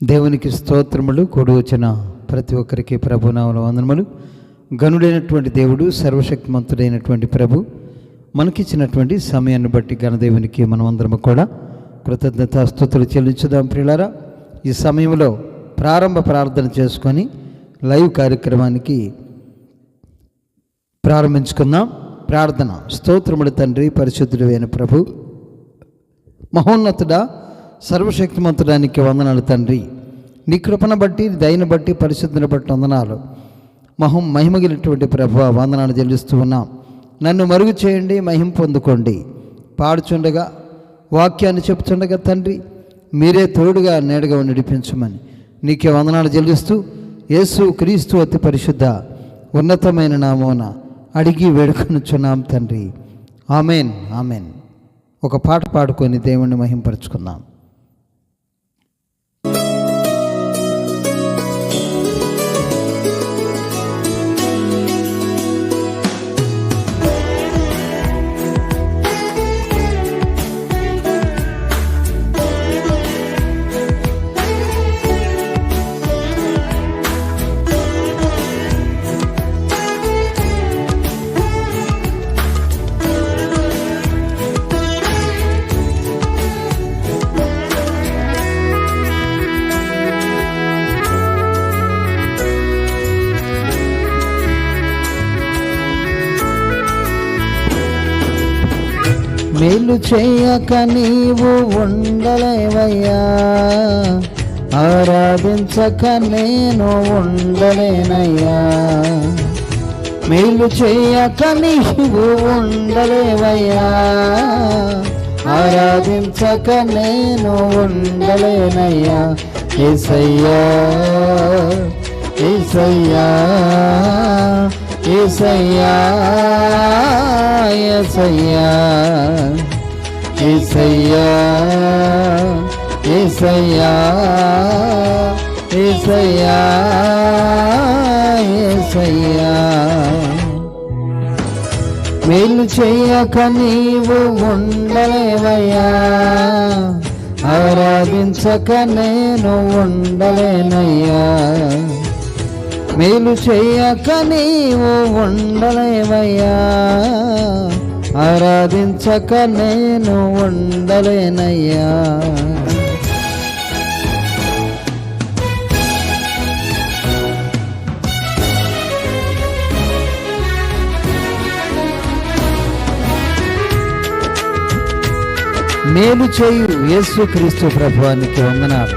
దేవునికి స్తోత్రములు. కూడి వచ్చిన ప్రతి ఒక్కరికి ప్రభునామమున వందనములు. గనుడైనటువంటి దేవుడు, సర్వశక్తిమంతుడైనటువంటి ప్రభు మనకిచ్చినటువంటి సమయాన్ని బట్టి గణదేవునికి మనమందరము కూడా కృతజ్ఞతాస్తుతులు చెల్లించుదాం. ప్రియులారా, ఈ సమయంలో ప్రారంభ ప్రార్థన చేసుకొని లైవ్ కార్యక్రమానికి ప్రారంభించుకుందాం. ప్రార్థన. స్తోత్రములు తండ్రి, పరిశుద్ధుడైన ప్రభు, మహోన్నతుడా, సర్వశక్తిమంతుడానికి వందనాలు తండ్రి. నీ కృపను బట్టి, దయను బట్టి, పరిశుద్ధిని బట్టి వందనాలు. మహిమగినటువంటి ప్రభువా, వందనాలు చెల్లిస్తూ ఉన్నాం. నన్ను మరుగు చేయండి, మహిమ పొందుకోండి. పాడుచుండగా, వాక్యాన్ని చెప్తుండగా తండ్రి మీరే తోడుగా నేడుగా నడిపించమని నీకే వందనాలు చెల్లిస్తూ యేసు క్రీస్తు అతి పరిశుద్ధ ఉన్నతమైన నామమున అడిగి వేడుకొనుచున్నాం తండ్రి. Amen, amen. ఒక పాట పాడుకొని దేవుణ్ణి మహింపరచుకుందాం. మేలు చేయక నీవు ఉండలేవయ్యా, ఆరాధించక నేను ఉండలేనయ్యా. మేలు చేయక నీవు ఉండలేవయ్యా, ఆరాధించక నేను ఉండలేనయ్యా. యేసయ్యా, యేసయ్యా, యేసయ్యా, యేసయ్యా, యేసయ్యా, యేసయ్యా, యేసయ్యా, యేసయ్యా. మేలు చేయక నీవు ఉండలేవయ్యా, ఆరాధించక నేను ఉండలేనయ్యా. మేలు చేయక నీవు ఉండలేవయ్యా, ఆరాధించక నేను ఉండలేనయ్యా. మేలు చేయు యేసు క్రీస్తు ప్రభువానికి వందనాలు.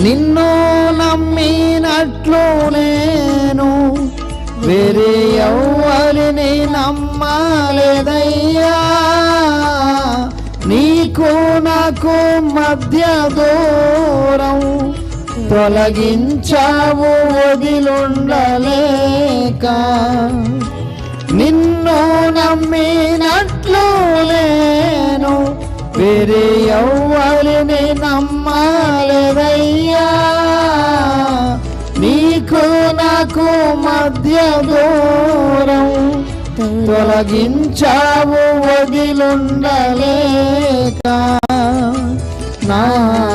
నిన్ను నమ్మినట్లు నేను వేరే ఎవ్వరిని నమ్మలేదయ్యా. నీకు నాకు మధ్య దూరం తొలగించావు వదిలుండలేక. నిన్ను నమ్మినట్లు నేను వేరే ఎవ్వరిని నమ్మలేదయ్యా. నీకు నాకు మధ్య దూరం తొలగించావు వదిలుండలేక. నా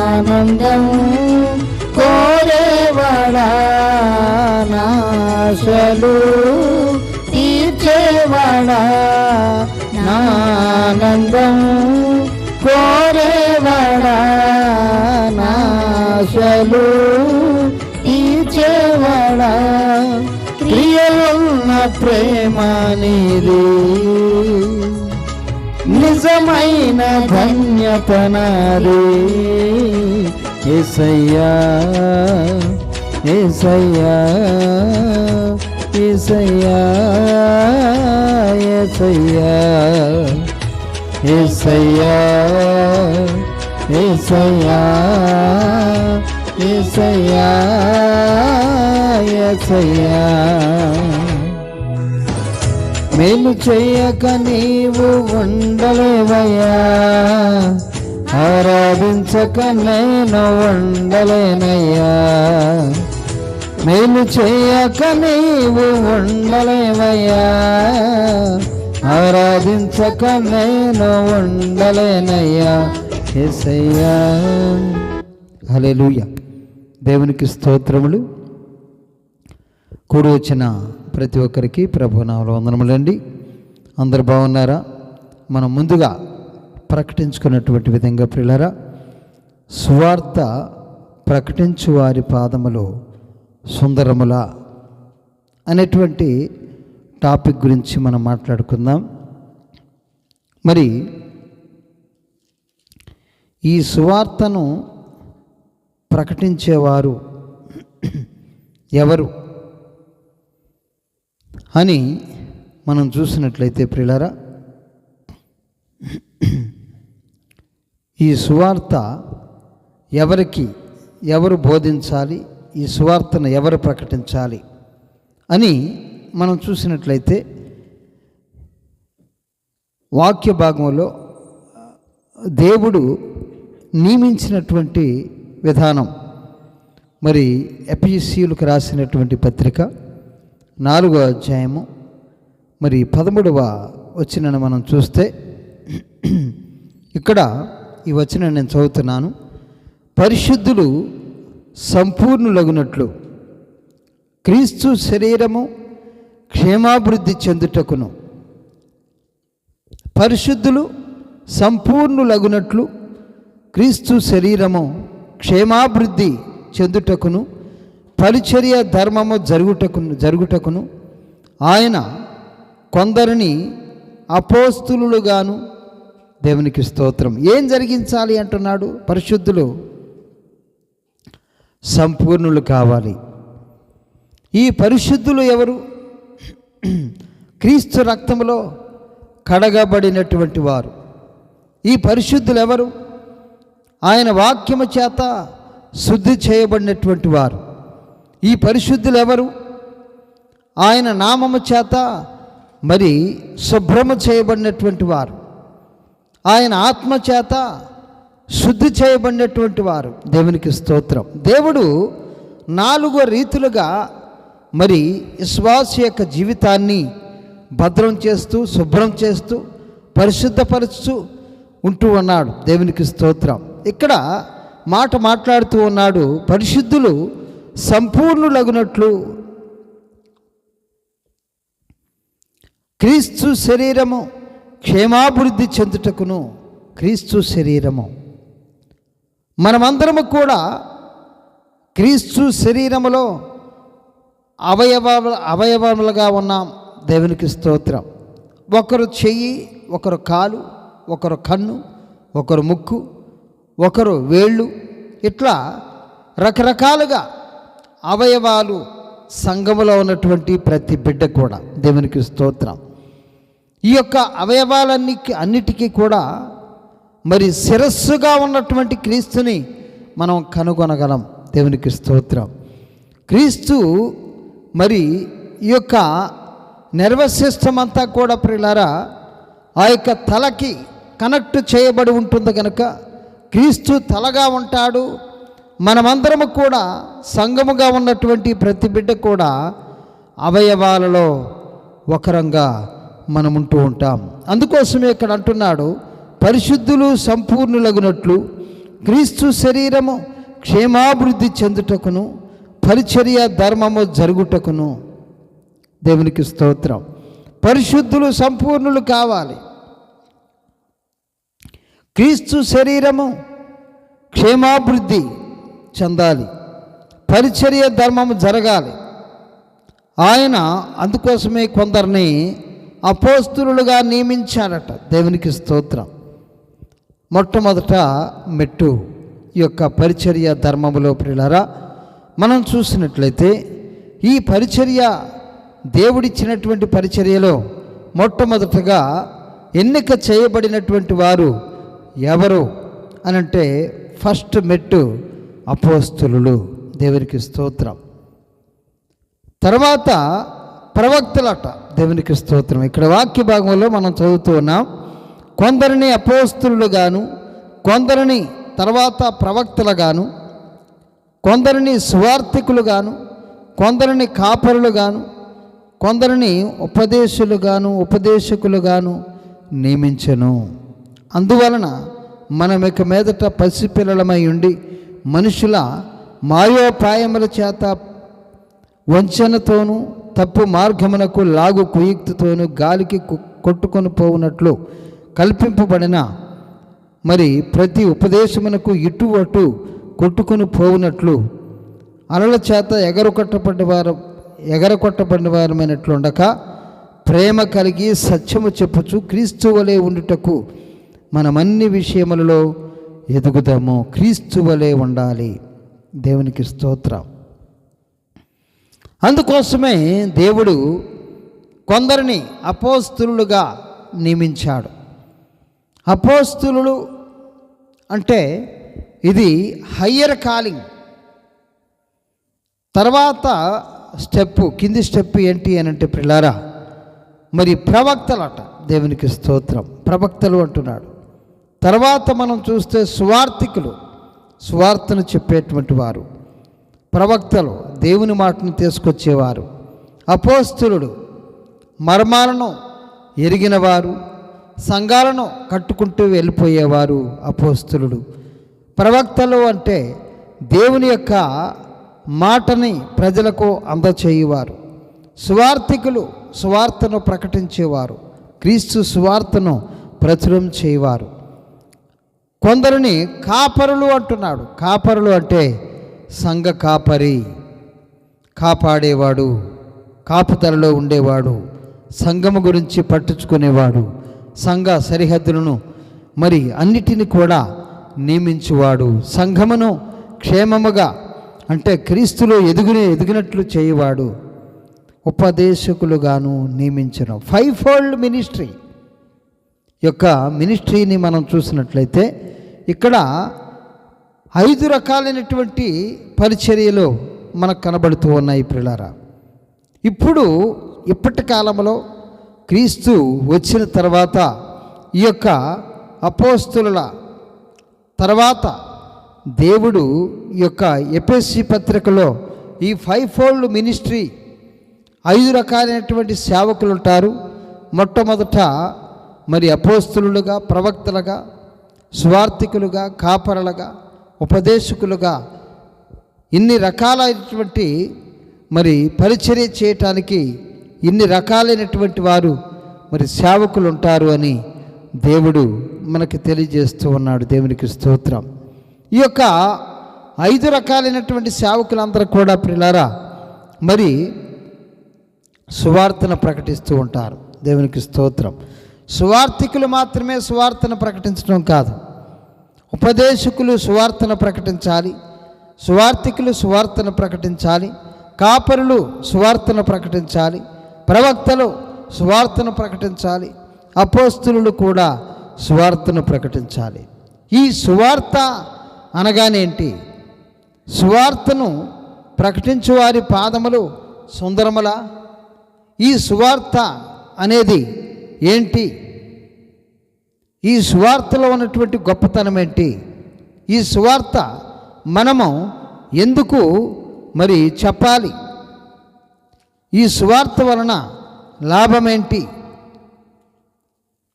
ఆనందం కోరేవాడా, నా ఆశలు తీర్చేవాడా. నా ఆనందం కోరేవాడా, నా ఆశలు తీర్చేవాడా. క్రియలున్న ప్రేమ నీది, నిజమైన ధన్యత నాది. యేసయ్యా, యేసయ్యా, యేసయ్యా, యేసయ్యా, యేసయ్యా, యేసయ్యా, యేసయ్యా, యేసయ్యా. మేలు చేయక నీవు ఉండలేవయ్యా, ఆరాధించక నేను ఉండలేనయ్యా, మేలు చేయక నీవు ఉండలేవయ్యా, ఆరాధించక నేను ఉండలేనయ్యా యేసయ్యా. హల్లెలూయా. దేవునికి స్తోత్రములు. కూడి వచ్చిన ప్రతి ఒక్కరికి ప్రభునామములో వందనములండి. అందరు బాగున్నారా? మనం ముందుగా ప్రకటించుకున్నటువంటి విధంగా ప్రియులారా, సువార్త ప్రకటించు వారి పాదములు సుందరముల అనేటువంటి టాపిక్ గురించి మనం మాట్లాడుకుందాం. మరి ఈ సువార్తను ప్రకటించేవారు ఎవరు అని మనం చూసినట్లయితే ప్రియులారా, ఈ సువార్త ఎవరు బోధించాలి, ఈ సువార్తను ఎవరు ప్రకటించాలి అని మనం చూసినట్లయితే వాక్య భాగంలో దేవుడు నియమించినటువంటి విధానం. మరి ఎఫెసీయులకు రాసినటువంటి పత్రిక 4వ అధ్యాయము మరి 13వ వచనాన్ని మనం చూస్తే, ఇక్కడ ఈ వచనం నేను చదువుతున్నాను. పరిశుద్ధులు సంపూర్ణులగునట్లు క్రీస్తు శరీరము క్షేమాభివృద్ధి చెందుటకును. పరిశుద్ధులు సంపూర్ణులగునట్లు క్రీస్తు శరీరము క్షేమాభివృద్ధి చెందుటకును పరిచర్య ధర్మము జరుగుటకును ఆయన కొందరిని అపోస్తులుగాను. దేవునికి స్తోత్రం. ఏం జరిగించాలి అంటున్నాడు? పరిశుద్ధులు సంపూర్ణులు కావాలి. ఈ పరిశుద్ధులు ఎవరు? క్రీస్తు రక్తములో కడగబడినటువంటి వారు. ఈ పరిశుద్ధులు ఎవరు? ఆయన వాక్యము చేత శుద్ధి చేయబడినటువంటి వారు. ఈ పరిశుద్ధులు ఎవరు? ఆయన నామము చేత మరి శుభ్రము చేయబడినటువంటి వారు. ఆయన ఆత్మ చేత శుద్ధి చేయబడినటువంటి వారు. దేవునికి స్తోత్రం. దేవుడు 4 రీతులుగా మరి విశ్వాస యొక్క జీవితాన్ని భద్రం చేస్తూ, శుభ్రం చేస్తూ, పరిశుద్ధపరుస్తూ ఉంటూ ఉన్నాడు. దేవునికి స్తోత్రం. ఇక్కడ మాట్లాడుతూ ఉన్నాడు, పరిశుద్ధులు సంపూర్ణులగునట్లు క్రీస్తు శరీరము క్షేమాభివృద్ధి చెందుటకును. క్రీస్తు శరీరము, మనమందరము కూడా క్రీస్తు శరీరములో అవయవములుగా ఉన్నాం. దేవునికి స్తోత్రం. ఒకరు చెయ్యి, ఒకరు కాలు, ఒకరు కన్ను, ఒకరు ముక్కు, ఒకరు వేళ్ళు, ఇట్లా రకరకాలుగా అవయవాలు సంఘములో ఉన్నటువంటి ప్రతి బిడ్డ కూడా. దేవునికి స్తోత్రం. ఈ యొక్క అన్నిటికీ కూడా మరి శిరస్సుగా ఉన్నటువంటి క్రీస్తుని మనం కనుగొనగలం. దేవునికి స్తోత్రం. క్రీస్తు మరి ఈ యొక్క నర్వస్ సిస్టమ్ అంతా కూడా ప్రియులారా ఆ యొక్క తలకి కనెక్ట్ చేయబడి ఉంటుంది కనుక క్రీస్తు తలగా ఉంటాడు. మనమందరము కూడా సంఘముగా ఉన్నటువంటి ప్రతి బిడ్డ కూడా అవయవాలలో ఒకరంగా మనం ఉంటూ ఉంటాం. అందుకోసమే ఇక్కడ అంటున్నాడు, పరిశుద్ధులు సంపూర్ణులగునట్లు క్రీస్తు శరీరము క్షేమాభివృద్ధి చెందుటకును పరిచర్య ధర్మము జరుగుటకును. దేవునికి స్తోత్రం. పరిశుద్ధులు సంపూర్ణులు కావాలి. క్రీస్తు శరీరము క్షేమాభివృద్ధి చెందాలి, పరిచర్య ధర్మము జరగాలి. ఆయన అందుకోసమే కొందరిని అపోస్తులుగా నియమించారట. దేవునికి స్తోత్రం. మొట్టమొదట మెట్టు ఈ యొక్క పరిచర్య ధర్మములో ప్రియులారా మనం చూసినట్లయితే ఈ పరిచర్య దేవుడిచ్చినటువంటి పరిచర్యలో మొట్టమొదటగా ఎన్నిక చేయబడినటువంటి వారు ఎవరు అనంటే ఫస్ట్ మెట్టు అపోస్తులు. దేవునికి స్తోత్రం. తర్వాత ప్రవక్తలట. దేవునికి స్తోత్రం. ఇక్కడ వాక్య భాగంలో మనం చదువుతూ ఉన్నాం, కొందరిని అపోస్తులుగాను కొందరిని తర్వాత ప్రవక్తలుగాను, కొందరిని సువార్థికులుగాను, కొందరిని కాపరులుగాను, కొందరిని ఉపదేశకులుగాను నియమించెను. అందువలన మనం ఇక మీదట పసిపిల్లలమై ఉండి మనుషుల మాయోపాయముల చేత వంచనతోనూ తప్పు మార్గమునకు లాగు కుయుక్తితోనూ గాలికి కొట్టుకొని పోవునట్లు కల్పింపబడిన ప్రతి ఉపదేశమునకు ఇటు అటు కొట్టుకొని పోవునట్లు అలల చేత ఎగరకొట్టబడిన వారమైనట్లుండక ప్రేమ కలిగి సత్యము చెప్పుచు క్రీస్తు వలె ఉండుటకు మనమన్ని విషయములలో ఎదుగుదాము. క్రీస్తు వలె ఉండాలి. దేవునికి స్తోత్రం. అందుకోసమే దేవుడు కొందరిని అపోస్తులుగా నియమించాడు. అపోస్తులు అంటే ఇది హయ్యర్ కాలింగ్. తర్వాత కింది స్టెప్ ఏంటి అని అంటే పిల్లారా, ప్రవక్తలట. దేవునికి స్తోత్రం. ప్రవక్తలు అంటున్నాడు. తర్వాత మనం చూస్తే సువార్థికులు, సువార్తను చెప్పేటువంటి వారు. ప్రవక్తలు దేవుని మాటను తీసుకొచ్చేవారు. అపోస్తులుడు మర్మాలను ఎరిగినవారు, సంఘాలను కట్టుకుంటూ వెళ్ళిపోయేవారు అపోస్తులుడు. ప్రవక్తలు అంటే దేవుని యొక్క మాటని ప్రజలకు అందచేయువారు. సువార్థికులు సువార్తను ప్రకటించేవారు, క్రీస్తు సువార్తను ప్రచురం చేయవారు. కొందరిని కాపరులు అంటున్నాడు. కాపరులు అంటే సంఘ కాపరి, కాపాడేవాడు, కాపుతలలో ఉండేవాడు, సంఘము గురించి పట్టించుకునేవాడు, సంఘ సరిహద్దులను అన్నిటిని కూడా నియమించువాడు, సంఘమును క్షేమముగా అంటే క్రీస్తులో ఎదిగినట్లు చేయవాడు, ఉపదేశకులుగాను నియమించను. 5-fold మినిస్ట్రీ యొక్క మినిస్ట్రీని మనం చూసినట్లయితే ఇక్కడ 5 రకాలైనటువంటి పరిచర్యలు మనకు కనబడుతూ ఉన్నాయి ప్రియులారా. ఇప్పటి కాలంలో క్రీస్తు వచ్చిన తర్వాత ఈ యొక్క అపోస్తుల తర్వాత దేవుడు ఈ యొక్క ఎఫెసీ పత్రికలో ఈ 5-fold మినిస్ట్రీ 5 రకాలైనటువంటి సేవకులు ఉంటారు. మొట్టమొదట అపోస్తులుగా, ప్రవక్తలుగా, సువార్థికులుగా, కాపరులుగా, ఉపదేశకులుగా ఇన్ని రకాలైనటువంటి పరిచర్య చేయటానికి ఇన్ని రకాలైనటువంటి వారు సేవకులు ఉంటారు అని దేవుడు మనకి తెలియజేస్తూ ఉన్నాడు. దేవునికి స్తోత్రం. ఈ యొక్క 5 రకాలైనటువంటి సేవకులందరూ కూడా ప్రియులారా సువార్తను ప్రకటిస్తూ ఉంటారు. దేవునికి స్తోత్రం. సువార్థికులు మాత్రమే సువార్తను ప్రకటించడం కాదు, ఉపదేశకులు సువార్తను ప్రకటించాలి, సువార్థికులు సువార్తను ప్రకటించాలి, కాపరులు సువార్తను ప్రకటించాలి, ప్రవక్తలు సువార్తను ప్రకటించాలి, అపోస్తులు కూడా సువార్తను ప్రకటించాలి. ఈ సువార్త అనగానేంటి? సువార్తను ప్రకటించు వారి పాదములు సుందరములా? ఈ సువార్త అనేది ఏంటి? ఈ సువార్తలో ఉన్నటువంటి గొప్పతనం ఏంటి? ఈ సువార్త మనము ఎందుకు చెప్పాలి? ఈ సువార్త వలన లాభమేంటి?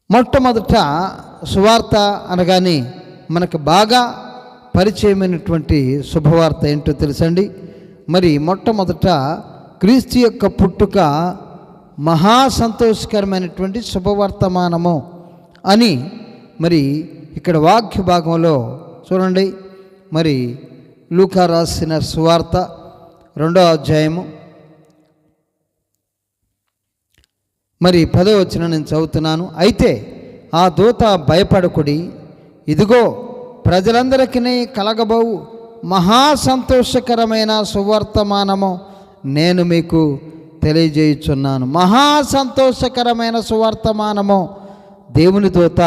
మొట్టమొదట సువార్త అనగానే మనకు బాగా పరిచయమైనటువంటి శుభవార్త ఏంటో తెలుసండి. మొట్టమొదట క్రీస్తు యొక్క పుట్టుక మహా సంతోషకరమైనటువంటి శుభవర్తమానము అని ఇక్కడ వాక్య భాగంలో చూడండి. లూకా రాసిన సువార్త 2వ అధ్యాయము 10వ వచనం నేను చదువుతున్నాను. అయితే ఆ దూత భయపడకుడి, ఇదిగో ప్రజలందరికీ కలగబోవు మహా సంతోషకరమైన సువర్తమానము నేను మీకు తెలియజేయుచున్నాను. మహా సంతోషకరమైన సువర్తమానము దేవుని దూత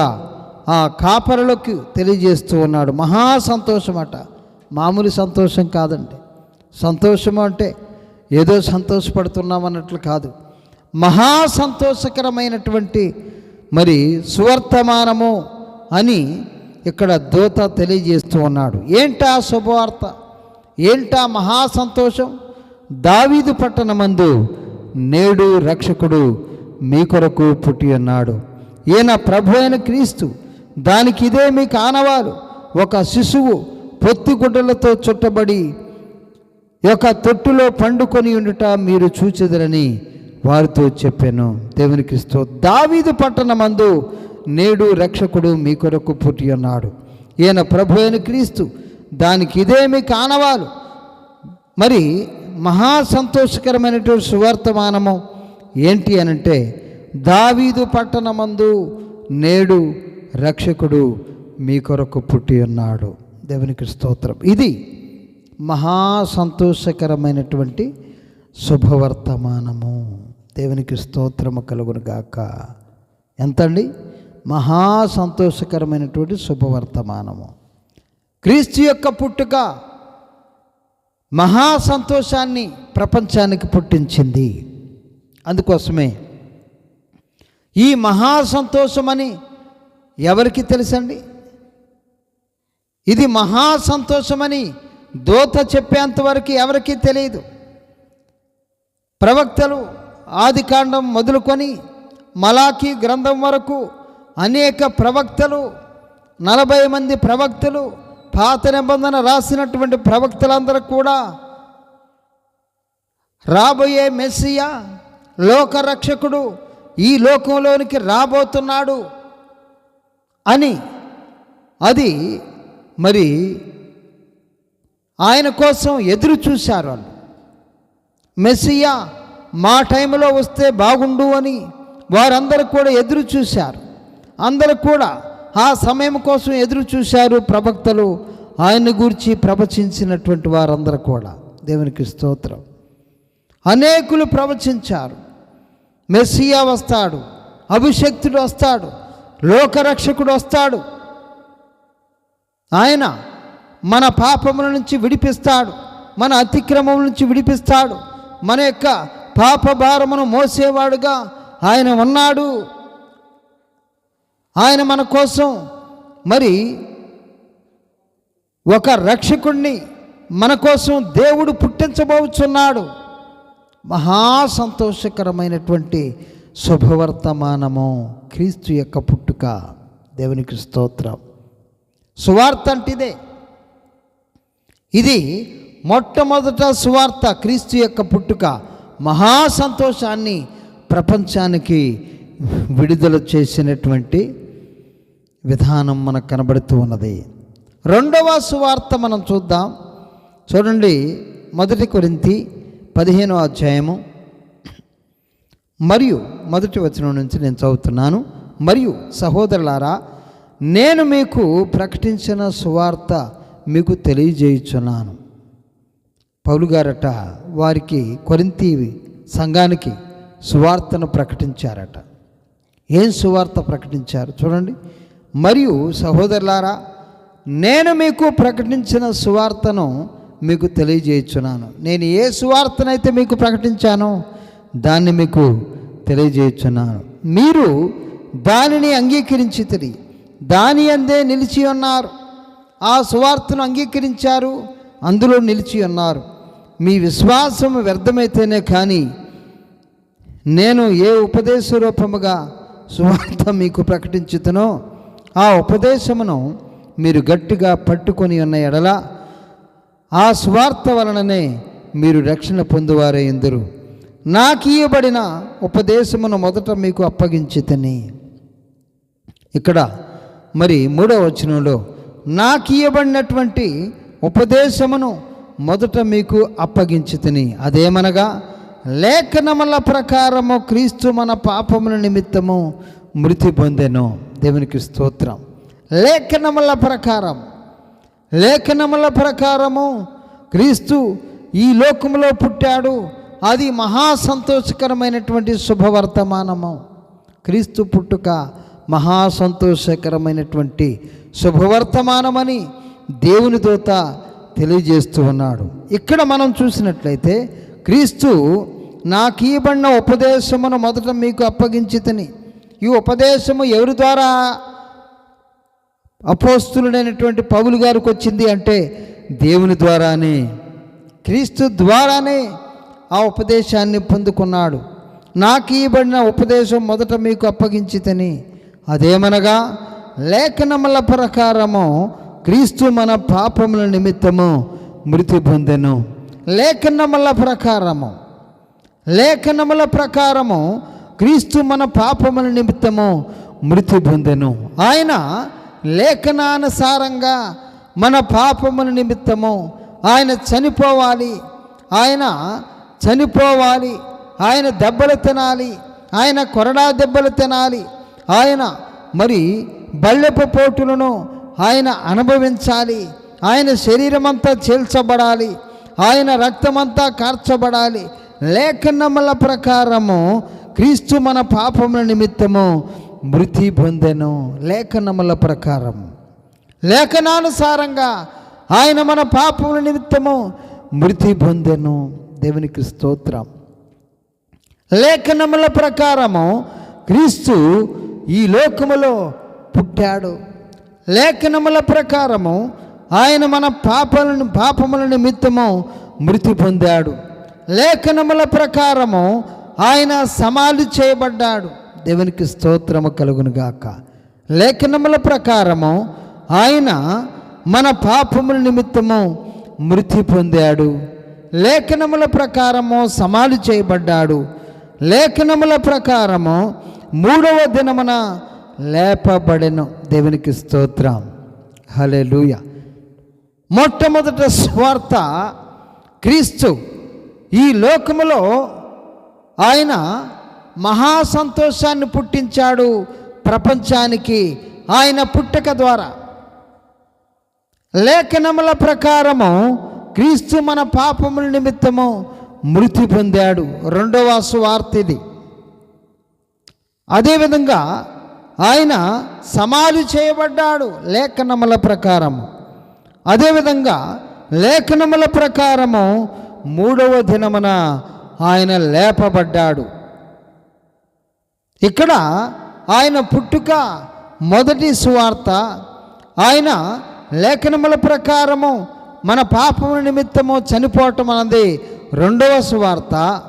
ఆ కాపరులకు తెలియజేస్తూ ఉన్నాడు. మహా సంతోషం అట, మామూలు సంతోషం కాదండి. సంతోషము అంటే ఏదో సంతోషపడుతున్నాం అన్నట్లు కాదు. మహా సంతోషకరమైనటువంటి సువర్తమానము అని ఇక్కడ దూత తెలియజేస్తూ ఉన్నాడు. ఏంటా శుభవార్త, ఏంటా మహా సంతోషం? దావీదు పట్టణమందు నేడు రక్షకుడు మీ కొరకు పుట్టి ఉన్నాడు. ఈయన ప్రభు అయిన క్రీస్తు. దానికి ఇదే మీకు ఆనవాలు. ఒక శిశువు పొత్తిగుడ్డలతో చుట్టబడి ఒక తొట్టులో పండుకొని ఉండుట మీరు చూచెదరని వారితో చెప్పాను. దేవునికి స్తోత్రం. దావీదు పట్టణమందు నేడు రక్షకుడు మీ కొరకు పుట్టి ఉన్నాడు. ఈయన ప్రభు అయిన క్రీస్తు. దానికి ఇదే మీకు ఆనవాలు. మరి మహా సంతోషకరమైనటువంటి సువర్తమానము ఏంటి అనంటే, దావీదు పట్టణమందు నేడు రక్షకుడు మీ కొరకు పుట్టి ఉన్నాడు. దేవునికి స్తోత్రం. ఇది మహా సంతోషకరమైనటువంటి శుభవర్తమానము. దేవునికి స్తోత్రము కలుగును గాక. ఎంతండి? మహా సంతోషకరమైనటువంటి శుభవర్తమానము. క్రీస్తు యొక్క పుట్టుక మహా సంతోషాన్ని ప్రపంచానికి పుట్టించింది. అందుకోసమే ఈ మహా సంతోషమని ఎవరికి తెలుసండి? ఇది మహా సంతోషమని దూత చెప్పేంతవరకు ఎవరికీ తెలియదు. ప్రవక్తలు ఆదికాండం మొదలుకొని మలాకీ గ్రంథం వరకు అనేక ప్రవక్తలు, 40 మంది ప్రవక్తలు, పాత నిబంధన రాసినటువంటి ప్రవక్తలందరూ కూడా రాబోయే మెస్సియా లోకరక్షకుడు ఈ లోకంలోనికి రాబోతున్నాడు అని, అది మరి ఆయన కోసం ఎదురు చూశారు. వాళ్ళు మెస్సియా మా టైంలో వస్తే బాగుండు అని వారందరూ కూడా ఎదురు చూశారు. అందరూ కూడా ఆ సమయం కోసం ఎదురు చూశారు. ప్రవక్తలు ఆయన్ని గురించి ప్రవచించినటువంటి వారందరూ కూడా. దేవునికి స్తోత్రం. అనేకులు ప్రవచించారు. మెస్సియా వస్తాడు, అభిషక్తుడు వస్తాడు, లోకరక్షకుడు వస్తాడు, ఆయన మన పాపముల నుంచి విడిపిస్తాడు, మన అతిక్రమముల నుంచి విడిపిస్తాడు, మన యొక్క పాప భారమును మోసేవాడుగా ఆయన ఉన్నాడు. ఆయన మన కోసం మరి ఒక రక్షకుణ్ణి మన కోసం దేవుడు పుట్టించబోచున్నాడు. మహా సంతోషకరమైనటువంటి శుభవర్తమానము క్రీస్తు యొక్క పుట్టుక. దేవునికి స్తోత్రం. సువార్త అంటే ఇదే. ఇది మొట్టమొదట సువార్త. క్రీస్తు యొక్క పుట్టుక మహా సంతోషాన్ని ప్రపంచానికి విడుదల చేసినటువంటి విధానం మనకు కనబడుతూ ఉన్నది. రెండవ సువార్త మనం చూద్దాం. చూడండి, 1 కొరింథీ 15వ అధ్యాయము మరియు 1వ వచనం నుంచి నేను చదువుతున్నాను. మరియు సహోదరులారా, నేను మీకు ప్రకటించిన సువార్త మీకు తెలియజేయుచున్నాను. పౌలు గారట వారికి కొరింథీ సంఘానికి సువార్తను ప్రకటించారట. ఏం సువార్త ప్రకటించారు చూడండి. మరియు సహోదరులారా, నేను మీకు ప్రకటించిన సువార్తను మీకు తెలియజేయుచున్నాను. నేను ఏ సువార్తనైతే మీకు ప్రకటించానో దాన్ని మీకు తెలియజేయుచున్నాను. మీరు దానిని అంగీకరించితిరి, దాని అందే నిలిచి ఉన్నారు. ఆ సువార్తను అంగీకరించారు, అందులో నిలిచి ఉన్నారు. మీ విశ్వాసం వ్యర్థమైతేనే కానీ నేను ఏ ఉపదేశ రూపముగా సువార్త మీకు ప్రకటించుతునో ఆ ఉపదేశమును మీరు గట్టిగా పట్టుకొని ఉన్న ఎడల ఆ సువార్త వలననే మీరు రక్షణ పొందువారే ఎందురు. నాకు ఇయ్యబడిన ఉపదేశమును మొదట మీకు అప్పగించితిని. ఇక్కడ మరి 3వ వచనంలో నాకు ఇయ్యబడినటువంటి ఉపదేశమును మొదట మీకు అప్పగించితిని. అదేమనగా, లేఖనముల ప్రకారము క్రీస్తు మన పాపముల నిమిత్తము మృతి పొందెను. దేవునికి స్తోత్రం. లేఖనముల ప్రకారము క్రీస్తు ఈ లోకములో పుట్టాడు. అది మహా సంతోషకరమైనటువంటి శుభవర్తమానము. క్రీస్తు పుట్టుక మహా సంతోషకరమైనటువంటి శుభవర్తమానమని దేవుని దూత తెలియజేస్తూ ఉన్నాడు. ఇక్కడ మనం చూసినట్లయితే క్రీస్తు నాకు ఇవ్వబడిన ఉపదేశమును మొదట మీకు అప్పగించితిని. ఈ ఉపదేశము ఎవరి ద్వారా అపోస్తులుడైనటువంటి పౌలు గారికి వచ్చింది అంటే దేవుని ద్వారానే, క్రీస్తు ద్వారానే ఆ ఉపదేశాన్ని పొందుకున్నాడు. నాకు ఇవ్వబడిన ఉపదేశం మొదట మీకు అప్పగించితని, అదేమనగా లేఖనముల ప్రకారము క్రీస్తు మన పాపముల నిమిత్తము మృతి పొందెను. లేఖనముల ప్రకారము క్రీస్తు మన పాపముల నిమిత్తము మృతి పొందెను. ఆయన లేఖనానుసారంగా మన పాపముల నిమిత్తము ఆయన చనిపోవాలి, ఆయన దెబ్బలు తినాలి, ఆయన కొరడా దెబ్బలు తినాలి, ఆయన మరి బల్లెపు పోటులను ఆయన అనుభవించాలి, ఆయన శరీరమంతా చీల్చబడాలి, ఆయన రక్తమంతా కార్చబడాలి. లేఖనముల ప్రకారము క్రీస్తు మన పాపముల నిమిత్తము మృతి పొందెను. లేఖనముల ప్రకారం, లేఖనానుసారంగా ఆయన మన పాపముల నిమిత్తము మృతి పొందెను. దేవునికి స్తోత్రం. లేఖనముల ప్రకారము క్రీస్తు ఈ లోకములో పుట్టాడు. లేఖనముల ప్రకారము ఆయన మన పాపముల నిమిత్తము మృతి పొందాడు. లేఖనముల ప్రకారము ఆయన సమాధి చేయబడ్డాడు. దేవునికి స్తోత్రము కలుగునుగాక. లేఖనముల ప్రకారము ఆయన మన పాపముల నిమిత్తము మృతి పొందాడు. లేఖనముల ప్రకారము సమాధి చేయబడ్డాడు. లేఖనముల ప్రకారము మూడవ దినమున లేపబడెను. దేవునికి స్తోత్రం. హల్లెలూయా. మొట్టమొదట స్వార్థ క్రీస్తు ఈ లోకములో ఆయన మహా సంతోషాన్ని పుట్టించాడు ప్రపంచానికి ఆయన పుట్టక ద్వారా. లేఖనముల ప్రకారము క్రీస్తు మన పాపముల నిమిత్తము మృతి పొందాడు. రెండవ సువార్త ఇది. అదేవిధంగా ఆయన సమాధి చేయబడ్డాడు లేఖనముల ప్రకారము. అదేవిధంగా లేఖనముల ప్రకారము మూడవ దినమున ఆయన లేపబడ్డాడు. ఇక్కడ ఆయన పుట్టుక మొదటి సువార్త. ఆయన లేఖనముల ప్రకారము మన పాపముల నిమిత్తము చనిపోవటం అన్నది రెండవ సువార్త.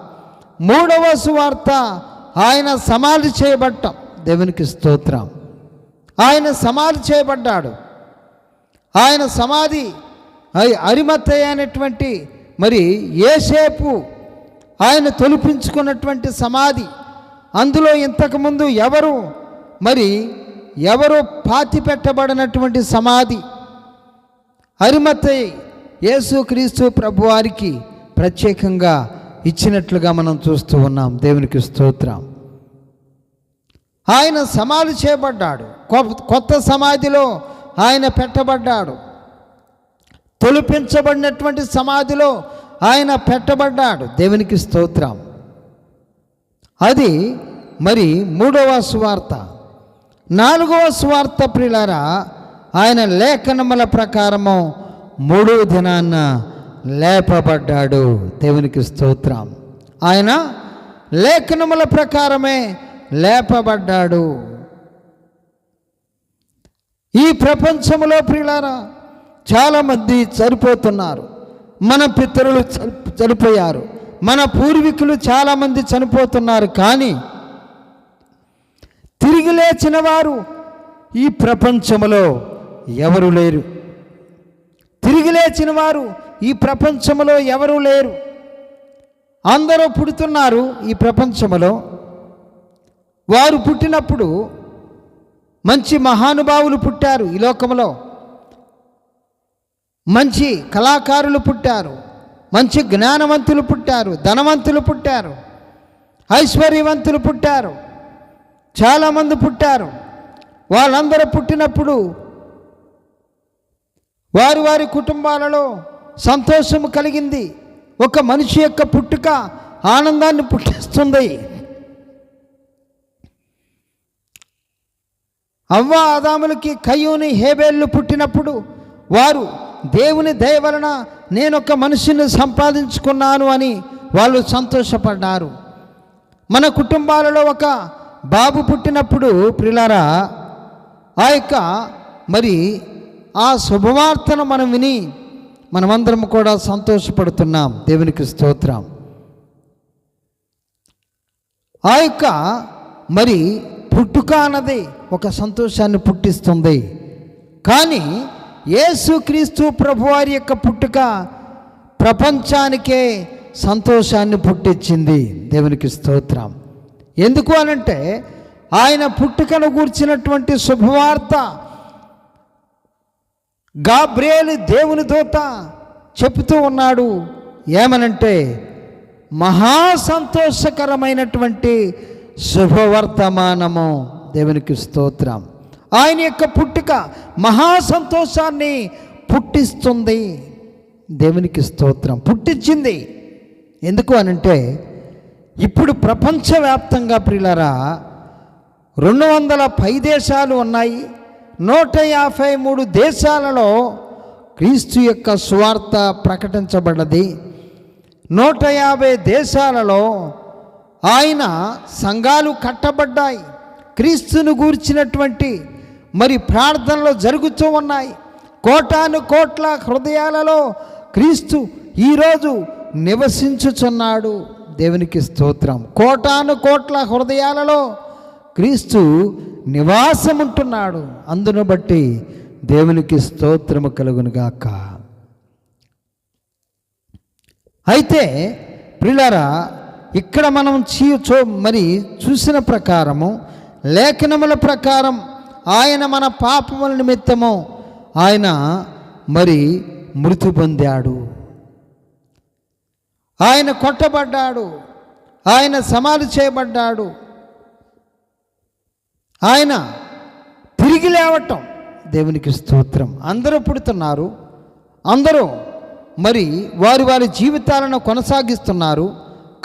మూడవ సువార్త ఆయన సమాధి చేయబడ్డం. దేవునికి స్తోత్రం. ఆయన సమాధి చేయబడ్డాడు. ఆయన సమాధి అరిమత్తయి అయినటువంటి మరి యేసేపు ఆయన తొలిపించుకున్నటువంటి సమాధి. అందులో ఇంతకుముందు ఎవరు పాతి పెట్టబడినటువంటి సమాధి అరిమత్తయి యేసుక్రీస్తు ప్రభువారికి ప్రత్యేకంగా ఇచ్చినట్లుగా మనం చూస్తూ ఉన్నాం. దేవునికి స్తోత్రం. ఆయన సమాధి చేయబడ్డాడు. కొత్త సమాధిలో ఆయన పెట్టబడ్డాడు. తొలిపించబడినటువంటి సమాధిలో ఆయన పెట్టబడ్డాడు. దేవునికి స్తోత్రం. అది మరి మూడవ సువార్త. నాలుగవ సువార్త ప్రియులారా, ఆయన లేఖనముల ప్రకారము మూడవ దినాన్న లేపబడ్డాడు. దేవునికి స్తోత్రం. ఆయన లేఖనముల ప్రకారమే లేపబడ్డాడు. ఈ ప్రపంచంలో ప్రియులారా చాలామంది చనిపోతున్నారు. మన పితరులు చనిపోయారు, మన పూర్వీకులు చాలామంది చనిపోతున్నారు. కానీ తిరిగి లేచిన వారు ఈ ప్రపంచంలో ఎవరు లేరు. తిరిగి లేచిన వారు ఈ ప్రపంచంలో ఎవరు లేరు. అందరూ పుడుతున్నారు ఈ ప్రపంచంలో. వారు పుట్టినప్పుడు మంచి మహానుభావులు పుట్టారు ఈ లోకంలో. మంచి కళాకారులు పుట్టారు, మంచి జ్ఞానవంతులు పుట్టారు, ధనవంతులు పుట్టారు, ఐశ్వర్యవంతులు పుట్టారు, చాలామంది పుట్టారు. వాళ్ళందరూ పుట్టినప్పుడు వారి వారి కుటుంబాలలో సంతోషము కలిగింది. ఒక మనిషి యొక్క పుట్టుక ఆనందాన్ని పుట్టిస్తుంది. అవ్వ ఆదాములకి కయ్యూని హేబేళ్ళు పుట్టినప్పుడు వారు దేవుని దయ వలన నేనొక మనిషిని సంపాదించుకున్నాను అని వాళ్ళు సంతోషపడ్డారు. మన కుటుంబాలలో ఒక బాబు పుట్టినప్పుడు ప్రియులారా, ఆ యొక్క మరి ఆ శుభవార్తను మనం విని మనమందరం కూడా సంతోషపడుతున్నాం. దేవునికి స్తోత్రం. ఆ యొక్క మరి పుట్టుక అన్నది ఒక సంతోషాన్ని పుట్టిస్తుంది. కానీ యేసుక్రీస్తు ప్రభువారి యొక్క పుట్టుక ప్రపంచానికే సంతోషాన్ని పుట్టించింది. దేవునికి స్తోత్రం. ఎందుకు అనంటే ఆయన పుట్టుకను గూర్చినటువంటి శుభవార్త గాబ్రియేలు దేవుని దూత చెబుతూ ఉన్నాడు. ఏమనంటే మహా సంతోషకరమైనటువంటి శుభవర్తమానము. దేవునికి స్తోత్రం. ఆయన యొక్క పుట్టుక మహా సంతోషాన్ని పుట్టిస్తుంది. దేవునికి స్తోత్రం. పుట్టించింది. ఎందుకు అనంటే ఇప్పుడు ప్రపంచవ్యాప్తంగా ప్రియులారా 200 దేశాలు ఉన్నాయి. 153 దేశాలలో క్రీస్తు యొక్క సువార్త ప్రకటించబడ్డది. 150 దేశాలలో ఆయన సంఘాలు కట్టబడ్డాయి. క్రీస్తును గూర్చినటువంటి మరి ప్రార్థనలు జరుగుతూ ఉన్నాయి. కోటాను కోట్ల హృదయాలలో క్రీస్తు ఈరోజు నివసించుచున్నాడు. దేవునికి స్తోత్రం. కోటాను కోట్ల హృదయాలలో క్రీస్తు నివాసం ఉంటున్నాడు. అందును బట్టి దేవునికి స్తోత్రము కలుగునుగాక. అయితే ప్రియులారా, ఇక్కడ మనం మరి చూసిన ప్రకారము, లేఖనముల ప్రకారం ఆయన మన పాపముల నిమిత్తము ఆయన మరి మృతి పొందాడు. ఆయన కొట్టబడ్డాడు. ఆయన సమాధి చేయబడ్డాడు. ఆయన తిరిగి లేవటం. దేవునికి స్తోత్రం. అందరూ పుడుతున్నారు. అందరూ మరి వారి వారి జీవితాలను కొనసాగిస్తున్నారు.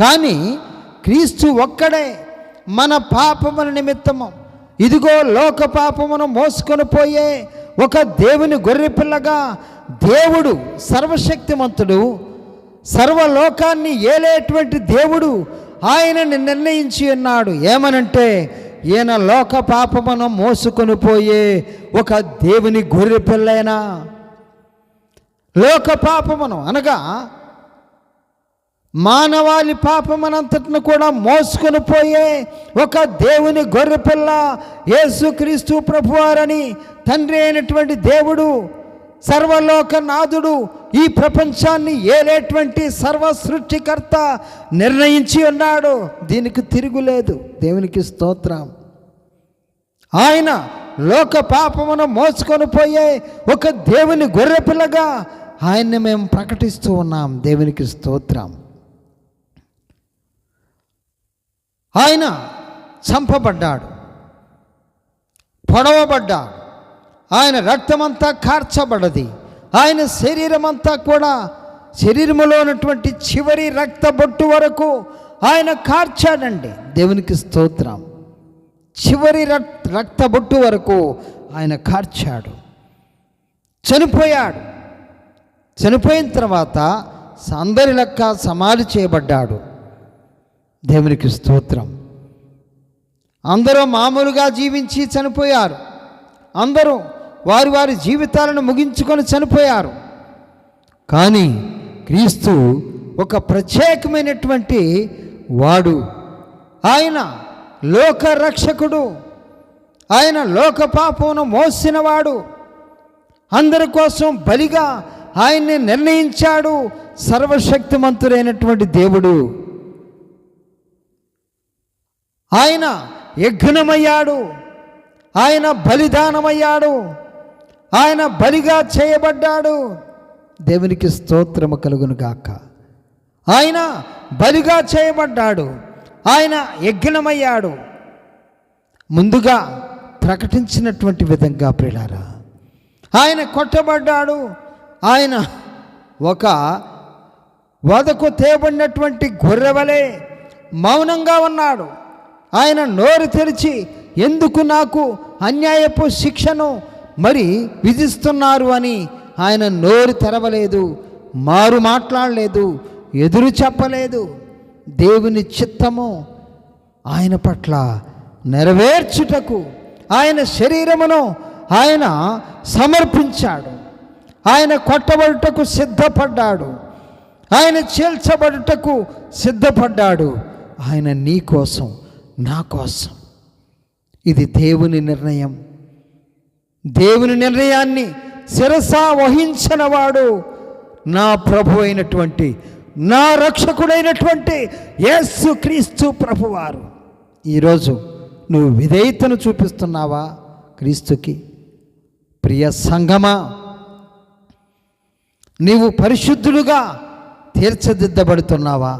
కానీ క్రీస్తు ఒక్కడే మన పాపముల నిమిత్తము ఇదిగో లోక పాపమును మోసుకొని పోయే ఒక దేవుని గొర్రెపిల్లగా దేవుడు సర్వశక్తిమంతుడు, సర్వలోకాన్ని ఏలేటువంటి దేవుడు ఆయనని నిర్ణయించి ఉన్నాడు. ఏమనంటే ఈయన లోక పాపమును మోసుకొని పోయే ఒక దేవుని గొర్రెపిల్లైనా. లోక పాపమును అనగా మానవాళి పాపమనంతటిని కూడా మోసుకొని పోయే ఒక దేవుని గొర్రెపిల్ల యేసుక్రీస్తు ప్రభువారని తండ్రి అయినటువంటి దేవుడు, సర్వలోకనాథుడు, ఈ ప్రపంచాన్ని ఏలేటువంటి సర్వ సృష్టికర్త నిర్ణయించి ఉన్నాడు. దీనికి తిరుగులేదు. దేవునికి స్తోత్రం. ఆయన లోక పాపమును మోసుకొని పోయే ఒక దేవుని గొర్రెపిల్లగా ఆయన్ని మేము ప్రకటిస్తూ ఉన్నాం. దేవునికి స్తోత్రం. ఆయన చంపబడ్డాడు, పొడవబడ్డాడు. ఆయన రక్తమంతా కార్చబడ్డది. ఆయన శరీరమంతా కూడా శరీరములో ఉన్నటువంటి చివరి రక్త బొట్టు వరకు ఆయన కార్చాడండి. దేవునికి స్తోత్రం. చివరి రక్త బొట్టు వరకు ఆయన కార్చాడు. చనిపోయాడు. చనిపోయిన తర్వాత అందరి లెక్క సమాధి చేయబడ్డాడు. దేవునికి స్తోత్రం. అందరూ మామూలుగా జీవించి చనిపోయారు. అందరూ వారి వారి జీవితాలను ముగించుకొని చనిపోయారు. కానీ క్రీస్తు ఒక ప్రత్యేకమైనటువంటి వాడు. ఆయన లోక రక్షకుడు. ఆయన లోక పాపమును మోసినవాడు. అందరి కోసం బలిగా ఆయన్ని నిర్ణయించాడు. సర్వశక్తిమంతుడైనటువంటి దేవుడు. ఆయన యజ్ఞమయ్యాడు. ఆయన బలిదానమయ్యాడు. ఆయన బలిగా చేయబడ్డాడు. దేవునికి స్తోత్రము కలుగును గాక. ఆయన బలిగా చేయబడ్డాడు. ఆయన యజ్ఞమయ్యాడు. ముందుగా ప్రకటించినటువంటి విధంగా ప్రియులారా, ఆయన కొట్టబడ్డాడు. ఆయన ఒక వదకు తేబడినటువంటి గొర్రెవలే మౌనంగా ఉన్నాడు. ఆయన నోరు తెరిచి ఎందుకు నాకు అన్యాయపు శిక్షను మరి విధిస్తున్నారు అని ఆయన నోరు తెరవలేదు, మారు మాట్లాడలేదు, ఎదురు చెప్పలేదు. దేవుని చిత్తము ఆయన పట్ల నెరవేర్చుటకు ఆయన శరీరమును ఆయన సమర్పించాడు. ఆయన కొట్టబడుటకు సిద్ధపడ్డాడు. ఆయన చీల్చబడుటకు సిద్ధపడ్డాడు. ఆయన నీ కోసం, నా కోసం. ఇది దేవుని నిర్ణయం. దేవుని నిర్ణయాన్ని శిరసా వహించినవాడు నా ప్రభు అయినటువంటి, నా రక్షకుడైనటువంటి యేసుక్రీస్తు ప్రభువారు. ఈరోజు నువ్వు విధేయతను చూపిస్తున్నావా క్రీస్తుకి? ప్రియ సంఘమా, నీవు పరిశుద్ధులుగా తీర్చిదిద్దబడుతున్నావా?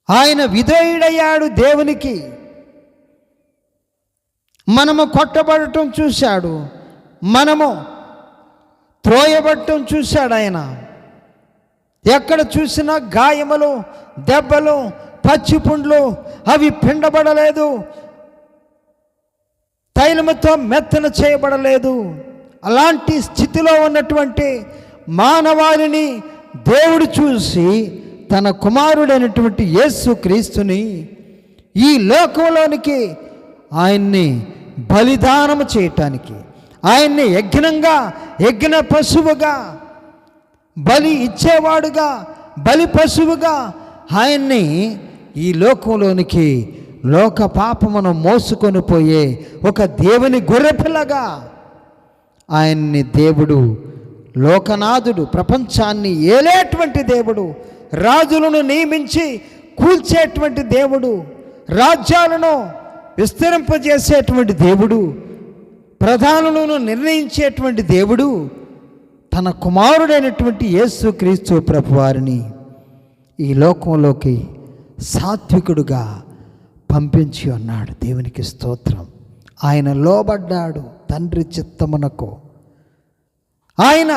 ఆయన విధేయుడయ్యాడు దేవునికి. మనము కొట్టబడటం చూశాడు, మనము త్రోయబడటం చూశాడు. ఆయన ఎక్కడ చూసినా గాయములు, దెబ్బలు, పచ్చిపుండ్లు, అవి పిండబడలేదు, తైలముతో మెత్తన చేయబడలేదు. అలాంటి స్థితిలో ఉన్నటువంటి మానవాళిని దేవుడు చూసి తన కుమారుడైనటువంటి యేసుక్రీస్తుని ఈ లోకంలోనికి ఆయన్ని బలిదానము చేయటానికి, ఆయన్ని యజ్ఞ పశువుగా, బలి ఇచ్చేవాడుగా, బలి పశువుగా ఆయన్ని ఈ లోకంలోనికి, లోక పాపమును మోసుకొని పోయే ఒక దేవుని గొర్రెపిల్లగా ఆయన్ని దేవుడు, లోకనాథుడు, ప్రపంచాన్ని ఏలేటువంటి దేవుడు, రాజులను నియమించి కూల్చేటువంటి దేవుడు, రాజ్యాలను విస్తరింపజేసేటువంటి దేవుడు, ప్రధానులను నిర్ణయించేటువంటి దేవుడు తన కుమారుడైనటువంటి యేసుక్రీస్తు ప్రభువారిని ఈ లోకంలోకి సాత్వికుడుగా పంపించి ఉన్నాడు. దేవునికి స్తోత్రం. ఆయన లోబడ్డాడు తండ్రి చిత్తమునకు. ఆయన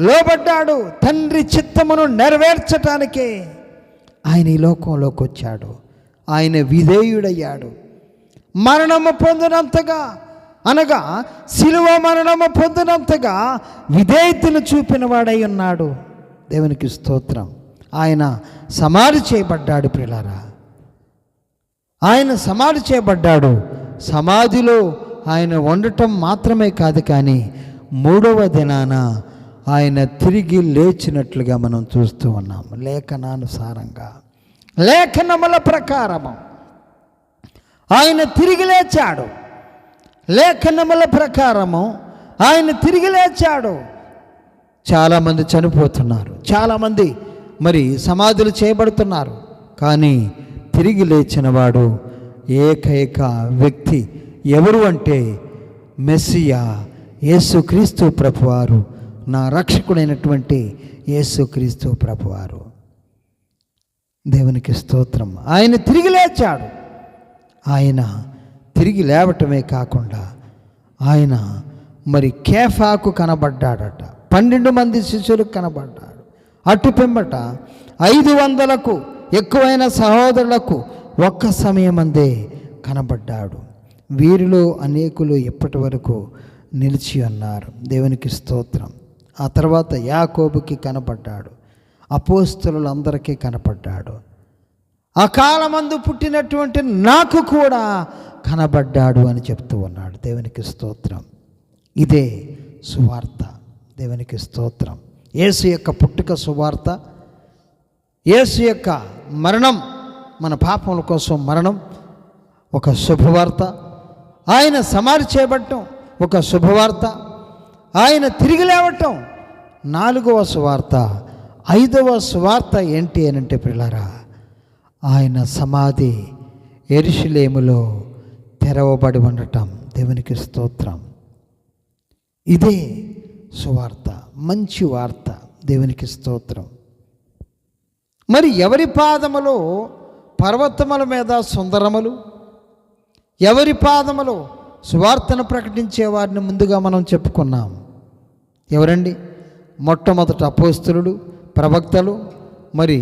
లోబడ్డాడు తండ్రి చిత్తమును నెరవేర్చటానికే ఆయన ఈ లోకంలోకి వచ్చాడు. ఆయన విధేయుడయ్యాడు. మరణము పొందినంతగా, అనగా శిలువ మరణము పొందినంతగా విధేయతను చూపిన వాడై ఉన్నాడు. దేవునికి స్తోత్రం. ఆయన సమాధి చేయబడ్డాడు. ప్రియులారా, ఆయన సమాధి చేయబడ్డాడు. సమాధిలో ఆయన ఉండటం మాత్రమే కాదు, కానీ మూడవ దినాన ఆయన తిరిగి లేచినట్లుగా మనం చూస్తూ ఉన్నాం. లేఖనానుసారంగా, లేఖనముల ప్రకారము ఆయన తిరిగి లేచాడు. లేఖనముల ప్రకారము ఆయన తిరిగి లేచాడు. చాలామంది చనిపోతున్నారు, చాలామంది మరి సమాధులు చేయబడుతున్నారు, కానీ తిరిగి లేచిన వాడు ఏకైక వ్యక్తి ఎవరు అంటే మెస్సియా యేసుక్రీస్తు ప్రభువారు, నా రక్షకుడైనటువంటి యేసుక్రీస్తు ప్రభువారు. దేవునికి స్తోత్రం. ఆయన తిరిగి లేచాడు. ఆయన తిరిగి లేవటమే కాకుండా ఆయన మరి కేఫాకు కనబడ్డాడట. 12 మంది శిష్యులకు కనబడ్డాడు. అటు పిమ్మట 500కు ఎక్కువైన సహోదరులకు ఒక్క సమయమందే కనబడ్డాడు. వీరిలో అనేకులు ఇప్పటి వరకు నిలిచి ఉన్నారు. దేవునికి స్తోత్రం. ఆ తర్వాత యాకోబుకి కనబడ్డాడు, అపోస్తలులందరికీ కనబడ్డాడు. అకాలమందు పుట్టినటువంటి నాకు కూడా కనబడ్డాడు అని చెప్తూ ఉన్నాడు. దేవునికి స్తోత్రం. ఇదే సువార్త. దేవునికి స్తోత్రం. యేసు యొక్క పుట్టుక సువార్త, యేసు యొక్క మరణం, మన పాపముల కోసం మరణం ఒక శుభవార్త, ఆయన సమాధి చేయబడటం ఒక శుభవార్త, ఆయన తిరిగి లేవటం 4వ సువార్త. 5వ సువార్త ఏంటి అని అంటే ప్రియులారా, ఆయన సమాధి యెరూషలేములో తెరవబడి ఉండటం. దేవునికి స్తోత్రం. ఇదే సువార్త, మంచి వార్త. దేవునికి స్తోత్రం. మరి ఎవరి పాదములో పర్వతముల మీద సుందరములు, ఎవరి పాదములో సువార్తను ప్రకటించే వారిని ముందుగా మనం చెప్పుకున్నాం. ఎవరండి? మొట్టమొదట అపోస్తలులు, ప్రవక్తలు, మరి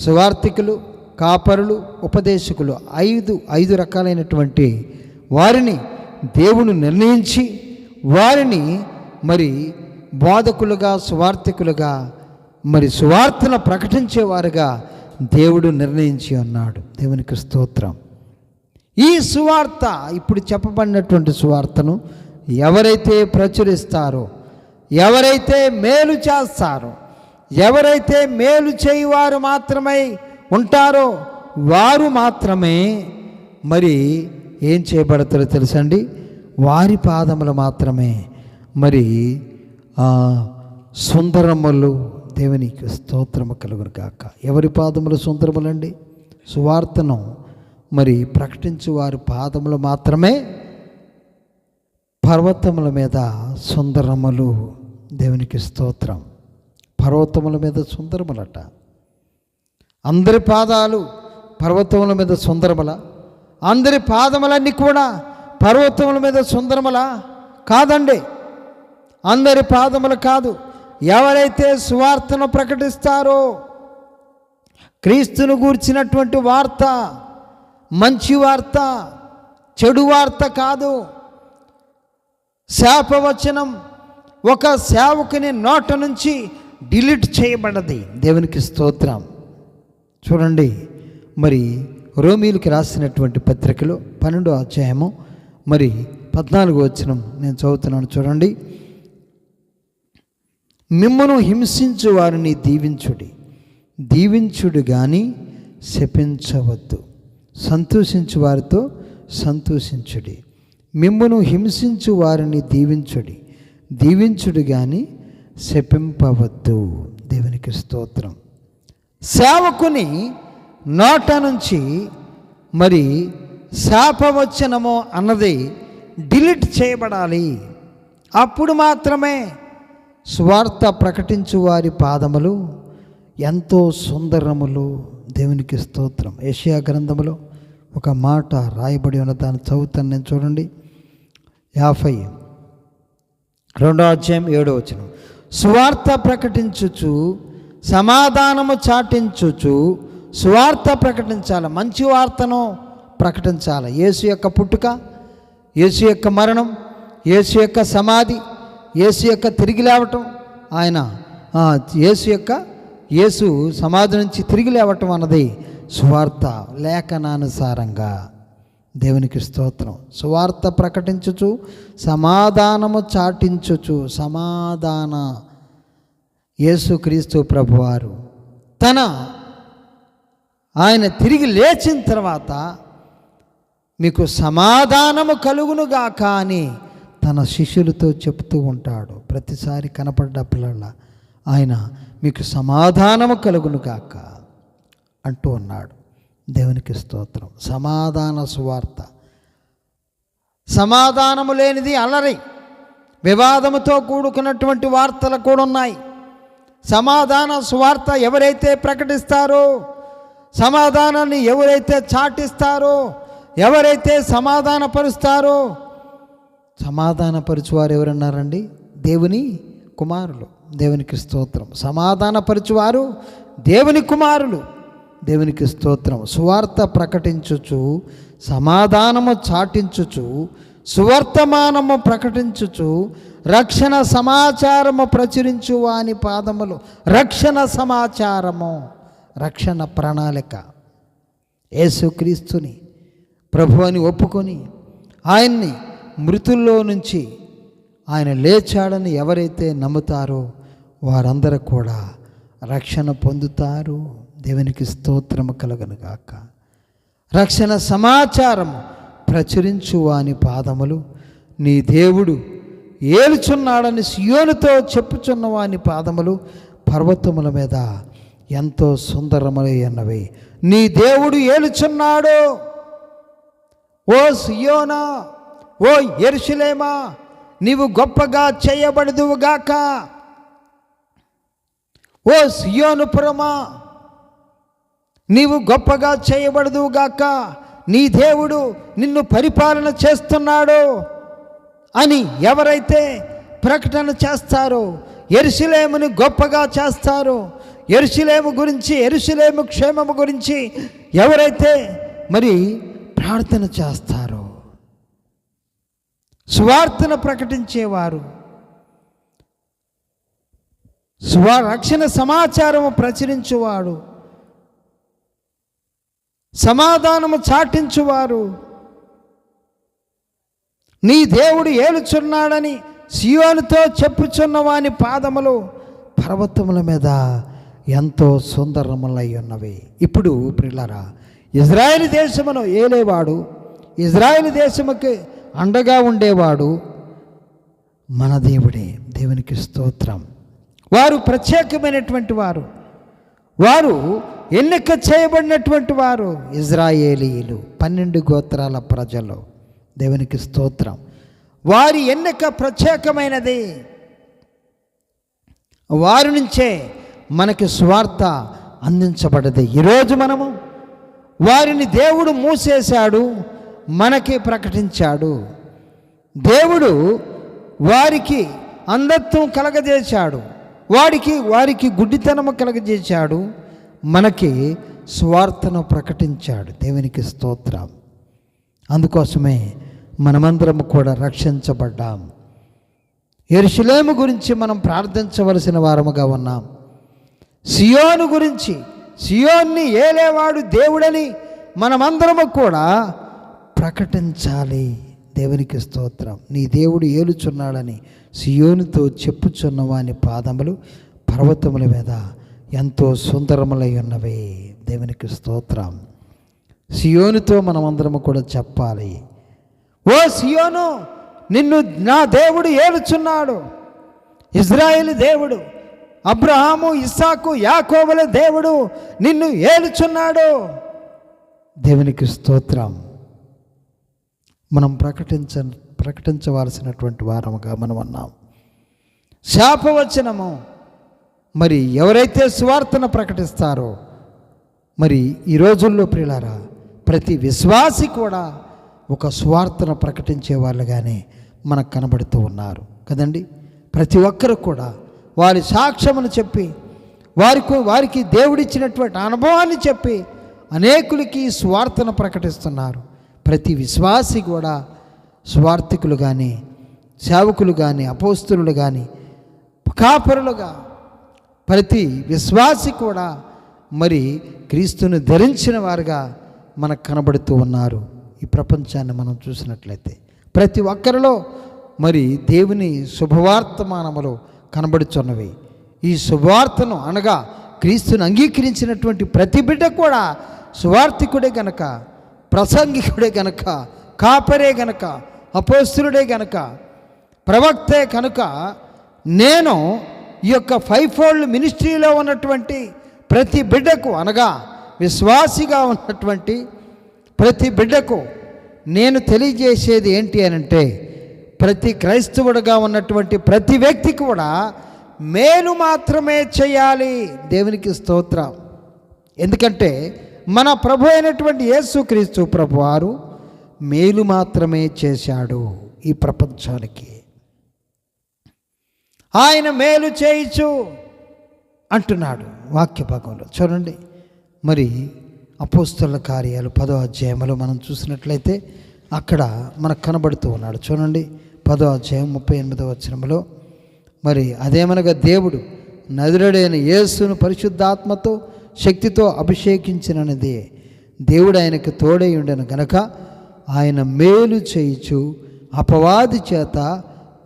సువార్తికులు, కాపరులు, ఉపదేశకులు. 5 రకాలైనటువంటి వారిని దేవుడు నిర్ణయించి వారిని మరి బోధకులుగా, సువార్తికులుగా, మరి సువార్తను ప్రకటించేవారుగా దేవుడు నిర్ణయించి ఉన్నాడు. దేవునికి స్తోత్రం. ఈ సువార్త, ఇప్పుడు చెప్పబడినటువంటి సువార్తను ఎవరైతే ప్రచురిస్తారో, ఎవరైతే మేలు చేస్తారో, ఎవరైతే మేలు చేయువారు మాత్రమే ఉంటారో వారు మాత్రమే మరి ఏం చేయబడతారో తెలుసండి? వారి పాదములు మాత్రమే మరి సుందరములు. దేవునికి స్తోత్రము కలుగును గాక. ఎవరి పాదములు సుందరములండి? సువార్తను మరి ప్రకటించు వారి పాదములు మాత్రమే పర్వతముల మీద సుందరములు. దేవునికి స్తోత్రం. పర్వతముల మీద సుందరములట. అందరి పాదాలు పర్వతముల మీద సుందరముల? అందరి పాదములన్నీ కూడా పర్వతముల మీద సుందరముల? కాదండి, అందరి పాదములు కాదు. ఎవరైతే సువార్తను ప్రకటిస్తారో, క్రీస్తును గూర్చినటువంటి వార్త, మంచి వార్త, చెడు వార్త కాదు, శాపవచనం ఒక సేవకుని నోట నుంచి డిలీట్ చేయబడ్డది. దేవునికి స్తోత్రం. చూడండి, మరి రోమీయులకి రాసినటువంటి పత్రికలో 12వ అధ్యాయము మరి 14వ వచనం నేను చదువుతున్నాను, చూడండి. మిమ్మును హింసించు వారిని దీవించుడు కానీ శపించవద్దు, సంతోషించు వారితో సంతోషించుడి. మిమ్మును హింసించు వారిని దీవించుడు కానీ శపింపవద్దు. దేవునికి స్తోత్రం. సేవకుని నోట నుంచి మరి శాపవచనము అన్నది డిలీట్ చేయబడాలి. అప్పుడు మాత్రమే సువార్త ప్రకటించు వారి పాదములు ఎంతో సుందరములు. దేవునికి స్తోత్రం. యెషయా గ్రంథములో ఒక మాట రాయబడి ఉన్న దాన్ని చదువుతాను నేను, చూడండి. 52వ అధ్యాయం 7వ వచనం. సువార్త ప్రకటించుచు సమాధానము చాటించుచు. సువార్త ప్రకటించాలి, మంచి వార్తను ప్రకటించాలి. యేసు యొక్క పుట్టుక, యేసు యొక్క మరణం, యేసు యొక్క సమాధి, యేసు యొక్క తిరిగి లేవటం, ఆయన యేసు సమాధి నుంచి తిరిగి లేవటం అన్నది సువార్త లేఖనానుసారంగా. దేవునికి స్తోత్రం. సువార్త ప్రకటించుచు సమాధానము చాటించుచు. సమాధాన యేసుక్రీస్తు ప్రభువారు ఆయన తిరిగి లేచిన తర్వాత మీకు సమాధానము కలుగునుగాక అని తన శిష్యులతో చెప్తూ ఉంటాడు. ప్రతిసారి కనపడ్డప్పుడల్లా ఆయన మీకు సమాధానము కలుగునుగాక అంటూ ఉన్నాడు. దేవునికి స్తోత్రం. సమాధాన సువార్త. సమాధానము లేనిది అలరి, వివాదముతో కూడుకున్నటువంటి వార్తలు కూడా ఉన్నాయి. సమాధాన సువార్త ఎవరైతే ప్రకటిస్తారో, సమాధానాన్ని ఎవరైతే చాటిస్తారో, ఎవరైతే సమాధానపరుస్తారో, సమాధానపరుచువారు ఎవరన్నారండి? దేవుని కుమారులు. దేవునికి స్తోత్రం. సమాధానపరుచువారు దేవుని కుమారులు. దేవునికి స్తోత్రం. సువార్త ప్రకటించుచు, సమాధానము చాటించుచు, సువర్తమానము ప్రకటించుచు, రక్షణ సమాచారము ప్రచురించు వాని పాదములు. రక్షణ సమాచారము, రక్షణ ప్రణాళిక. యేసుక్రీస్తుని ప్రభు అని ఒప్పుకొని ఆయన్ని మృతుల్లో నుంచి ఆయన లేచాడని ఎవరైతే నమ్ముతారో వారందరూ కూడా రక్షణ పొందుతారు. దేవునికి స్తోత్రము కలుగునుగాక. రక్షణ సమాచారము ప్రచురించు వాని పాదములు. నీ దేవుడు ఏలుచున్నాడని సియోనుతో చెప్పుచున్న వాని పాదములు పర్వతముల మీద ఎంతో సుందరములై ఉన్నవి. నీ దేవుడు ఏలుచున్నాడు. ఓ సియోనా, ఓ యెరూషలేమా, నీవు గొప్పగా చేయబడుదువుగాక. ఓ సియోనుపురమా, నీవు గొప్పగా చేయబడుదువుగాక. నీ దేవుడు నిన్ను పరిపాలన చేస్తున్నాడు అని ఎవరైతే ప్రకటన చేస్తారో, యెరూషలేమును గొప్పగా చేస్తారో, యెరూషలేము గురించి, యెరూషలేము క్షేమము గురించి ఎవరైతే మరి ప్రార్థన చేస్తారో, సువార్తను ప్రకటించేవారు, రక్షణ సమాచారము ప్రచురించువాడు, సమాధానము చాటించువారు, నీ దేవుడు ఏలుచున్నాడని సియోనుతో చెప్పుచున్న వాని పాదములు పర్వతముల మీద ఎంతో సుందరములై ఉన్నవి. ఇప్పుడు ప్రియులారా, ఇజ్రాయేలు దేశమును ఏలేవాడు, ఇజ్రాయేలు దేశముకి అండగా ఉండేవాడు మన దేవుడే. దేవునికి స్తోత్రం. వారు ప్రత్యేకమైనటువంటి వారు, వారు ఎన్నిక చేయబడినటువంటి వారు, ఇజ్రాయేలీయులు, 12 గోత్రాల ప్రజలు. దేవునికి స్తోత్రం. వారి ఎన్నిక ప్రత్యేకమైనది. వారి నుంచే మనకి స్వార్థ అందించబడ్డది. ఈరోజు మనము వారిని దేవుడు మూసేశాడు, మనకి ప్రకటించాడు. దేవుడు వారికి అంధత్వం కలగజేశాడు, వారికి గుడ్డితనము కలగజేశాడు, మనకి స్వార్థను ప్రకటించాడు. దేవునికి స్తోత్రం. అందుకోసమే మనమందరము కూడా రక్షించబడ్డాం. యెరూషలేము గురించి మనం ప్రార్థించవలసిన వారముగా ఉన్నాం. సియోను గురించి, సియోన్ని ఏలేవాడు దేవుడని మనమందరము కూడా ప్రకటించాలి. దేవునికి స్తోత్రం. నీ దేవుడు ఏలుచున్నాడని సియోనుతో చెప్పుచున్న వాని పాదములు పర్వతముల మీద ఎంతో సుందరములై ఉన్నవి. దేవునికి స్తోత్రం. సియోనుతో మనమందరము కూడా చెప్పాలి, ఓ సియోను, నిన్ను నా దేవుడు ఏలుచున్నాడు. ఇజ్రాయేలు దేవుడు, అబ్రహాము, ఇస్సాకు, యాకోబుల దేవుడు నిన్ను ఏలుచున్నాడు. దేవునికి స్తోత్రం. మనం ప్రకటించవలసినటువంటి వారముగా మనం ఉన్నాం. శాపవచనము, మరి ఎవరైతే సువార్తను ప్రకటిస్తారో, మరి ఈ రోజుల్లో ప్రియులారా, ప్రతి విశ్వాసి కూడా ఒక సువార్తను ప్రకటించే వాళ్ళుగానే మనకు కనబడుతూ ఉన్నారు కదండి. ప్రతి ఒక్కరు కూడా వారి సాక్ష్యమును చెప్పి, వారికి దేవుడిచ్చినటువంటి అనుభవాన్ని చెప్పి అనేకులకి సువార్తను ప్రకటిస్తున్నారు. ప్రతి విశ్వాసి కూడా సువార్థికులు కానీ, సేవకులు కానీ, అపోస్తలులు కానీ, కాపరులుగా ప్రతి విశ్వాసి కూడా మరి క్రీస్తును ధరించిన వారుగా మనకు కనబడుతూ ఉన్నారు. ఈ ప్రపంచాన్ని మనం చూసినట్లయితే ప్రతి ఒక్కరిలో మరి దేవుని శుభవార్తమానములు కనబడుచున్నవి. ఈ శుభవార్తను అనగా క్రీస్తుని అంగీకరించినటువంటి ప్రతి బిడ్డ కూడా సువార్థికుడే గనక, ప్రసంగికుడే గనక, కాపరే గనక, అపోస్తలుడే గనక, ప్రవక్తే కనుక, నేను ఈ యొక్క 5-fold మినిస్ట్రీలో ఉన్నటువంటి ప్రతి బిడ్డకు అనగా విశ్వాసిగా ఉన్నటువంటి ప్రతి బిడ్డకు నేను తెలియజేసేది ఏంటి అనంటే, ప్రతి క్రైస్తవుడుగా ఉన్నటువంటి ప్రతి వ్యక్తి కూడా మేలు మాత్రమే చేయాలి. దేవునికి స్తోత్రం. ఎందుకంటే మన ప్రభు అయినటువంటి యేసుక్రీస్తు ప్రభు వారు మేలు మాత్రమే చేశాడు ఈ ప్రపంచానికి. ఆయన మేలు చేయించు అంటున్నాడు వాక్య భాగంలో. చూడండి, మరి అపోస్తలుల కార్యాలు 10వ అధ్యాయంలో మనం చూసినట్లయితే అక్కడ మనకు కనబడుతూ ఉన్నాడు. చూడండి, 10వ అధ్యాయం 38వ వచనంలో, మరి అదేమనగా దేవుడు నజరేయుడైన యేసును పరిశుద్ధాత్మతో శక్తితో అభిషేకించినదే, దేవుడు ఆయనకు తోడై ఉండెను గనక ఆయన మేలు చేయుచు అపవాది చేత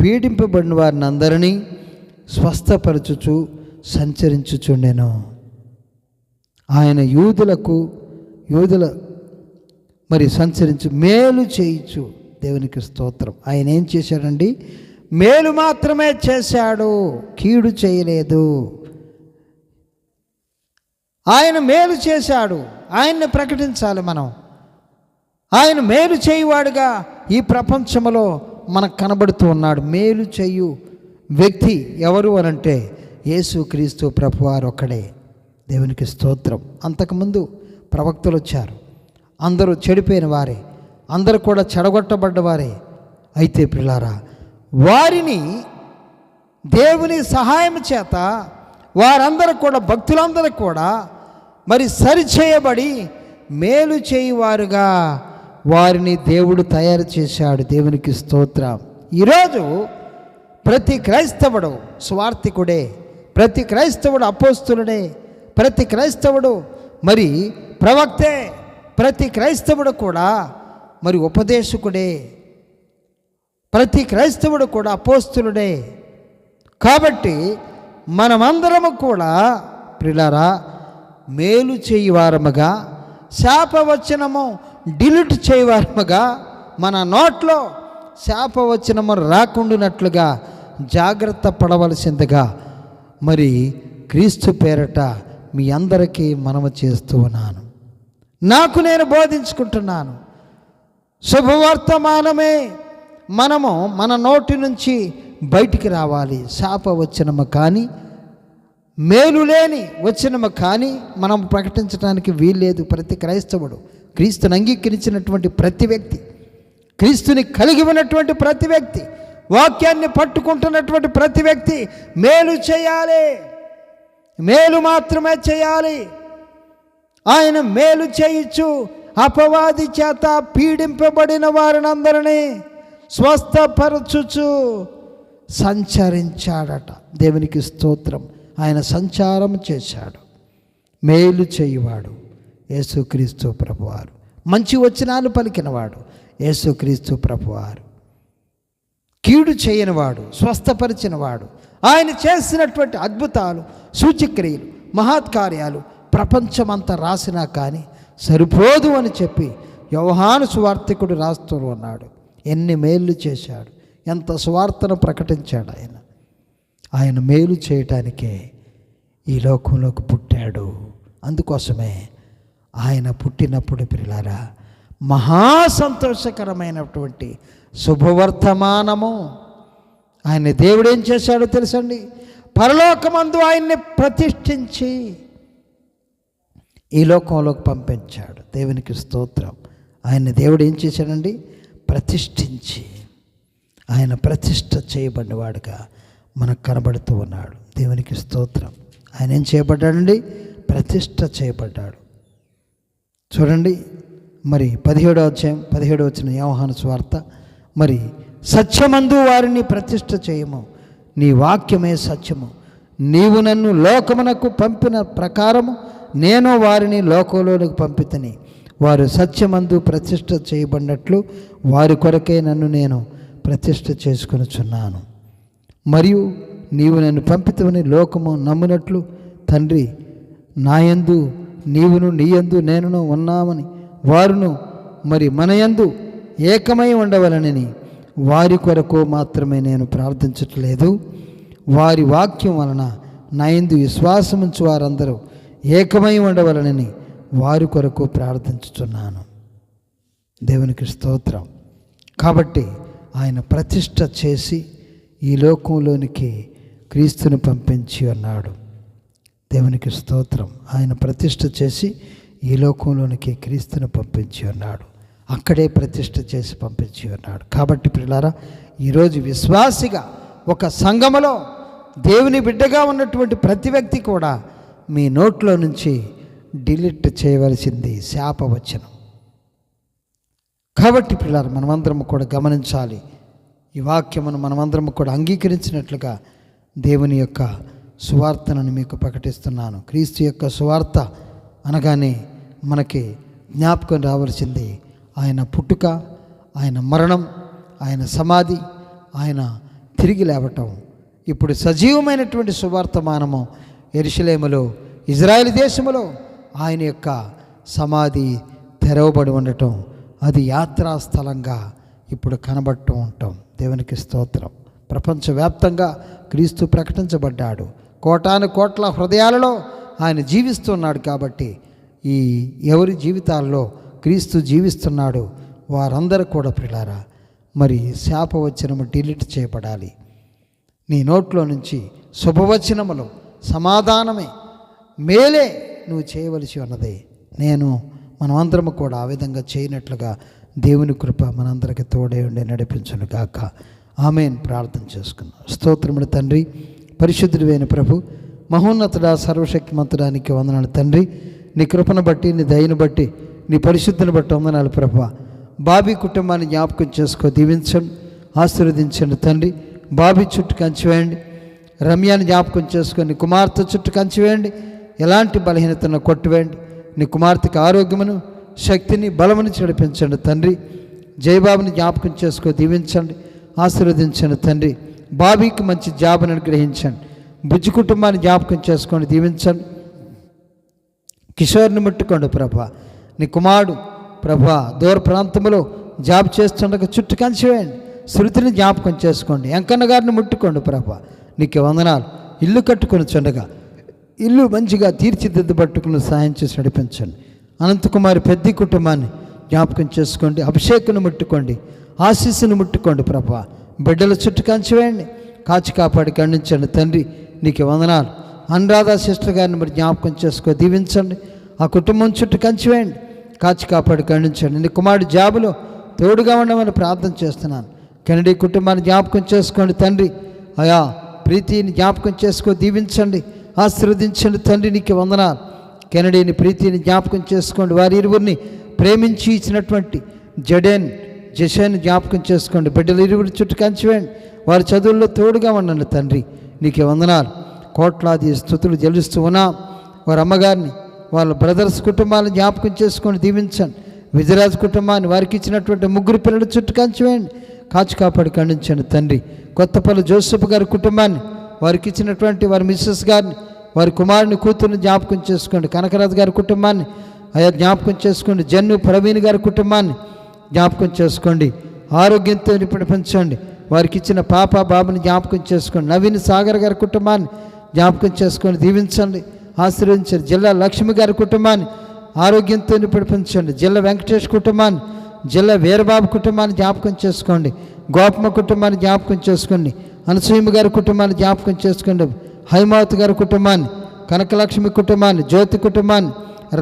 పీడింపబడిన వారిని అందరినీ స్వస్థపరచుచు సంచరించుచుండెను. ఆయన యూదుల మరి సంచరించు మేలు చేయించు. దేవునికి స్తోత్రం. ఆయన ఏం చేశాడండి? మేలు మాత్రమే చేశాడు, కీడు చేయలేదు. ఆయన మేలు చేశాడు, ఆయన్ని ప్రకటించాలి మనం. ఆయన మేలు చేయువాడుగా ఈ ప్రపంచంలో మనకు కనబడుతూ ఉన్నాడు. మేలు చేయు వ్యక్తి ఎవరు అనంటే యేసుక్రీస్తు ప్రభువారు ఒక్కడే. దేవునికి స్తోత్రం. అంతకుముందు ప్రవక్తలు వచ్చారు, అందరూ చెడిపోయిన వారే, అందరూ కూడా చెడగొట్టబడ్డవారే. అయితే ప్రియులారా, వారిని దేవుని సహాయం చేత వారందరూ కూడా, భక్తులందరూ కూడా మరి సరిచేయబడి మేలు చేయువారుగా వారిని దేవుడు తయారు చేశాడు. దేవునికి స్తోత్రం. ఈరోజు ప్రతి క్రైస్తవుడు స్వార్థికుడే, ప్రతి క్రైస్తవుడు అపోస్తులుడే, ప్రతి క్రైస్తవుడు మరి ప్రవక్తే, ప్రతి క్రైస్తవుడు కూడా మరి ఉపదేశకుడే. ప్రతి క్రైస్తవుడు కూడా అపోస్తులుడే. కాబట్టి మనమందరము కూడా ప్రియులారా మేలు చేయవారముగా, శాపవచనము డిలీట్ చేయవారముగా, మన నోట్లో శాపవచనము రాకుండానట్లుగా జాగ్రత్త పడవలసిందిగా మరి క్రీస్తు పేరట మీ అందరికీ మనవి చేస్తూ ఉన్నాను. నాకు నేను బోధించుకుంటున్నాను. శుభవర్తమానమే మనము మన నోటి నుంచి బయటికి రావాలి. శాపవచనము కానీ మేలు లేని వచనము కానీ మనం ప్రకటించడానికి వీల్లేదు. ప్రతి క్రైస్తవుడు, క్రీస్తుని అంగీకరించినటువంటి ప్రతి వ్యక్తి, క్రీస్తుని కలిగి ఉన్నటువంటి ప్రతి వ్యక్తి, వాక్యాన్ని పట్టుకుంటున్నటువంటి ప్రతి వ్యక్తి మేలు చేయాలి. మేలు మాత్రమే చేయాలి. ఆయన మేలు చేయించు అపవాది చేత పీడింపబడిన వారినందరినీ స్వస్థపరచుచు సంచరించాడట. దేవునికి స్తోత్రం. ఆయన సంచారం చేశాడు. మేలు చేయువాడు యేసుక్రీస్తు ప్రభువారు. మంచి వచనాలు పలికినవాడు యేసుక్రీస్తు ప్రభువారు. కీడు చేయనివాడు, స్వస్థపరిచినవాడు. ఆయన చేసినటువంటి అద్భుతాలు, సూచక్రియలు, మహత్కార్యాలు ప్రపంచమంతా రాసినా కానీ సరిపోదు అని చెప్పి యోహాను సువార్తికుడు రాస్తూ ఉన్నాడు. ఎన్ని మేలు చేశాడు, ఎంత సువార్తను ప్రకటించాడు ఆయన. ఆయన మేలు చేయటానికే ఈ లోకంలోకి పుట్టాడు. అందుకోసమే ఆయన పుట్టినప్పుడు ప్రియులారా మహా సంతోషకరమైనటువంటి శుభవర్తమానము. ఆయన దేవుడు ఏం చేశాడో తెలుసండి? పరలోకమందు ఆయన్ని ప్రతిష్ఠించి ఈ లోకంలోకి పంపించాడు. దేవునికి స్తోత్రం. ఆయన దేవుడు ఏం చేశాడండి? ప్రతిష్ఠించి, ఆయన ప్రతిష్ఠ చేయబడినవాడుగా మనకు కనబడుతూ ఉన్నాడు. దేవునికి స్తోత్రం. ఆయన ఏం చేయబడ్డాడండి? ప్రతిష్ఠ చేయబడ్డాడు. చూడండి మరి 17వ అధ్యాయం 17వ వచనం యోహాను సువార్త, మరి సత్యమందు వారిని ప్రతిష్ఠ చేయము, నీ వాక్యమే సత్యము, నీవు నన్ను లోకమునకు పంపిన ప్రకారము నేను వారిని లోకంలోనికి పంపితిని, వారు సత్యమందు ప్రతిష్ఠ చేయబడినట్లు వారి కొరకే నన్ను నేను ప్రతిష్ఠ చేసుకొనుచున్నాను. మరియు నీవు నన్ను పంపితవని లోకము నమ్మునట్లు తండ్రి నాయందు నీవును నీయందు నేనును ఉన్నామని వారును మరి మనయందు ఏకమై ఉండవలనని వారి కొరకు మాత్రమే నేను ప్రార్థించట్లేదు, వారి వాక్యం వలన నాయందు విశ్వాసముంచు వారందరూ ఏకమై ఉండవలనని వారి కొరకు ప్రార్థించుచున్నాను. దేవునికి స్తోత్రం. కాబట్టి ఆయన ప్రతిష్ఠ చేసి ఈ లోకంలోనికి క్రీస్తుని పంపించి ఉన్నాడు. దేవునికి స్తోత్రం. ఆయన ప్రతిష్ఠ చేసి ఈ లోకంలోనికి క్రీస్తుని పంపించి ఉన్నాడు. అక్కడే ప్రతిష్ఠ చేసి పంపించి ఉన్నాడు. కాబట్టి ప్రియులారా, ఈరోజు విశ్వాసిగా ఒక సంఘములో దేవుని బిడ్డగా ఉన్నటువంటి ప్రతి వ్యక్తి కూడా మీ నోట్లో నుంచి డిలీట్ చేయవలసింది శాపవచనం. కాబట్టి ప్రియులారా, మనమందరం కూడా గమనించాలి. ఈ వాక్యమును మనమందరం కూడా అంగీకరించినట్లుగా దేవుని యొక్క సువార్తను మీకు ప్రకటిస్తున్నాను. క్రీస్తు యొక్క సువార్త అనగానే మనకి జ్ఞాపకం రావాల్సింది ఆయన పుట్టుక, ఆయన మరణం, ఆయన సమాధి, ఆయన తిరిగి లేవటం. ఇప్పుడు సజీవమైనటువంటి సువార్తమానము యెరూషలేములో, ఇజ్రాయెల్ దేశములో ఆయన యొక్క సమాధి తెరవబడి ఉండటం, అది యాత్రాస్థలంగా ఇప్పుడు కనబడుతూ ఉంటాం. దేవునికి స్తోత్రం. ప్రపంచవ్యాప్తంగా క్రీస్తు ప్రకటించబడ్డాడు. కోటాను కోట్ల హృదయాలలో ఆయన జీవిస్తున్నాడు. కాబట్టి ఈ ఎవరి జీవితాల్లో క్రీస్తు జీవిస్తున్నాడు వారందరూ కూడా ప్రియులారా మరి శాపవచనము డిలీట్ చేయబడాలి. నీ నోట్లో నుంచి శుభవచనములు, సమాధానమే, మేలే నువ్వు చేయవలసి ఉన్నది. మనమందరము కూడా ఆ విధంగా చేయనట్లుగా దేవుని కృప మనందరికీ తోడే ఉండి నడిపించును గాక. ఆమేన్. ప్రార్థన చేసుకుందాం. స్తోత్రములు తండ్రి, పరిశుద్ధుడైన ప్రభు, మహోన్నతుడా, సర్వశక్తిమంతుడానికి వందనాలు తండ్రి. నీ కృపను బట్టి, నీ దయను బట్టి, నీ పరిశుద్ధిని బట్టి వందనాలు ప్రభు. బాబీ కుటుంబాన్ని జ్ఞాపకం చేసుకో, దీవించండి, ఆశీర్వదించండి తండ్రి. బాబీ చుట్టూ కంచివేయండి. రమ్యాన్ని జ్ఞాపకం చేసుకొని నీ కుమార్తె చుట్టూ కంచివేయండి. ఎలాంటి బలహీనతను కొట్టివేయండి. నీ కుమార్తెకి ఆరోగ్యమును, శక్తిని, బలమును నడిపించండి తండ్రి. జయబాబుని జ్ఞాపకం చేసుకో, దీవించండి, ఆశీర్వదించండి తండ్రి. బాబీకి మంచి జాబ్ని అనుగ్రహించండి. బుజ్జి కుటుంబాన్ని జ్ఞాపకం చేసుకోండి, దీవించండి. కిషోర్ని ముట్టుకోండి ప్రభా. నీ కుమారుడు ప్రభా దూర ప్రాంతంలో జాబ్ చేస్తుండగా చుట్టూ కంచివేయండి. శృతిని జ్ఞాపకం చేసుకోండి. వెంకన్న గారిని ముట్టుకోండి ప్రభా. నీకు వందనాలు. ఇల్లు కట్టుకొని చుండగా ఇల్లు మంచిగా తీర్చిదిద్దబట్టుకుని సహాయం చేసి నడిపించండి. అనంతకుమారి పెద్ద కుటుంబాన్ని జ్ఞాపకం చేసుకోండి. అభిషేకుని ముట్టుకోండి, ఆశీస్సుని ముట్టుకోండి ప్రభా. బిడ్డల చుట్టూ కంచివేయండి, కాచి కాపాడి ఖండించండి తండ్రి. నీకు వందనాలు. అనురాధ సిస్టర్ గారిని మరి జ్ఞాపకం చేసుకో, దీవించండి. ఆ కుటుంబం చుట్టూ కంచివేయండి, కాచి కాపాడి ఖండించండి. నీ కుమారుడు జాబులో తోడుగా ఉండమని ప్రార్థన చేస్తున్నాను. కెనడీ కుటుంబాన్ని జ్ఞాపకం చేసుకోండి తండ్రి. అయా ప్రీతిని జ్ఞాపకం చేసుకో, దీవించండి, ఆశీర్వదించండి తండ్రి. నీకు వందనాలు. కెనడీని ప్రీతిని జ్ఞాపకం చేసుకోండి. వారి ఇరువురిని ప్రేమించి ఇచ్చినటువంటి జడేన్ జషాన్ని జ్ఞాపకం చేసుకోండి. బిడ్డలు ఇరువురి చుట్టూ కంచివేయండి, వారి చదువుల్లో తోడుగా ఉండండి తండ్రి. నీకు వందనాలు. కోట్లాది స్తుతులు చెల్లిస్తూ ఉన్నాం. వారి అమ్మగారిని, వాళ్ళ బ్రదర్స్ కుటుంబాలను జ్ఞాపకం చేసుకొని దీవించండి. విజయరాజు కుటుంబాన్ని, వారికి ఇచ్చినటువంటి ముగ్గురు పిల్లల చుట్టూ కంచివేయండి, కాచి కాపాడి ఖండించండి తండ్రి. కొత్తపల్లి జోసెఫ్ గారి కుటుంబాన్ని, వారికి ఇచ్చినటువంటి వారి మిస్సెస్ గారిని, వారి కుమారుని కూతుర్ని జ్ఞాపకం చేసుకోండి. కనకరాజు గారి కుటుంబాన్ని అయా జ్ఞాపకం చేసుకోండి. జన్ను ప్రవీణ్ గారి కుటుంబాన్ని జ్ఞాపకం చేసుకోండి. ఆరోగ్యంతో నడిపించండి. వారికి ఇచ్చిన పాప బాబుని జ్ఞాపకం చేసుకోండి. నవీన్ సాగర్ గారి కుటుంబాన్ని జ్ఞాపకం చేసుకొని దీవించండి, ఆశీర్వదించండి. జిల్లా లక్ష్మి గారి కుటుంబాన్ని ఆరోగ్యంతో నడిపించండి. జిల్లా వెంకటేష్ కుటుంబాన్ని, జిల్లా వీరబాబు కుటుంబాన్ని జ్ఞాపకం చేసుకోండి. గోపమ్మ కుటుంబాన్ని జ్ఞాపకం చేసుకోండి. అనసూయమ్మ గారి కుటుంబాన్ని జ్ఞాపకం చేసుకోండి. హైమావత్ గారి కుటుంబాన్ని, కనకలక్ష్మి కుటుంబాన్ని, జ్యోతి కుటుంబాన్ని,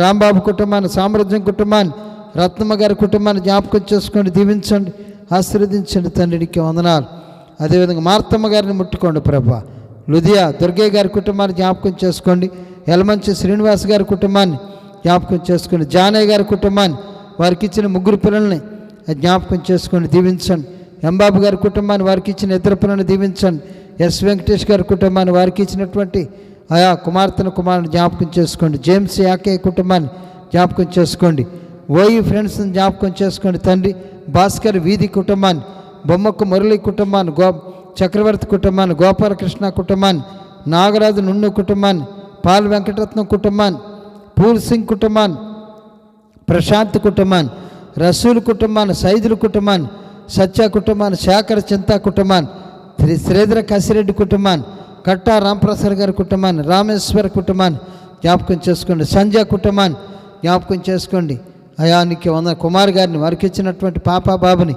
రాంబాబు కుటుంబాన్ని, సామ్రాజ్యం కుటుంబాన్ని, రత్నమ్మ గారి కుటుంబాన్ని జ్ఞాపకం చేసుకోండి, దీవించండి, ఆశీర్వదించండి తండ్రి. నీకు వందనాలు. అదేవిధంగా మార్తమ్మ గారిని ముట్టుకోండి ప్రభా. లుధియా దుర్గయ్య గారి కుటుంబాన్ని జ్ఞాపకం చేసుకోండి. యలమంచి శ్రీనివాస్ గారి కుటుంబాన్ని జ్ఞాపకం చేసుకోండి. జానయ్య గారి కుటుంబాన్ని, వారికి ఇచ్చిన ముగ్గురు పిల్లల్ని జ్ఞాపకం చేసుకోండి, దీవించండి. ఎంబాబు గారి కుటుంబాన్ని, వారికి ఇచ్చిన ఇద్దరు పిల్లల్ని దీవించండి. ఎస్ వెంకటేష్ గారి కుటుంబాన్ని, వారికి ఇచ్చినటువంటి ఆయా కుమారుని జ్ఞాపకం చేసుకోండి. జేమ్స్ యాకే కుటుంబాన్ని జ్ఞాపకం చేసుకోండి. ఓయి ఫ్రెండ్స్ని జ్ఞాపకం చేసుకోండి తండ్రి. భాస్కర్ వీధి కుటుంబాన్ని, బొమ్మకు మురళి కుటుంబాన్ని, చక్రవర్తి కుటుంబాన్ని, గోపాలకృష్ణ కుటుంబాన్ని, నాగరాజు నున్ను కుటుంబాన్ని, పాల్ వెంకటరత్నం కుటుంబాన్ని, పూల్ సింగ్ కుటుంబాన్ని, ప్రశాంత్ కుటుంబాన్ని, రసూల్ కుటుంబాన్ని, సైదుల కుటుంబాన్ని, సత్య కుటుంబాన్ని, శేఖర్ చింతా కుటుంబాన్ని, శ్రీధర కసిరెడ్డి కుటుంబాన్ని, కట్టా రాంప్రసాద్ గారి కుటుంబాన్ని, రామేశ్వర కుటుంబాన్ని జ్ఞాపకం చేసుకోండి. సంజయ్ కుటుంబాన్ని జ్ఞాపకం చేసుకోండి. అయానికి కుమార్ గారిని, వారికి ఇచ్చినటువంటి పాప బాబుని,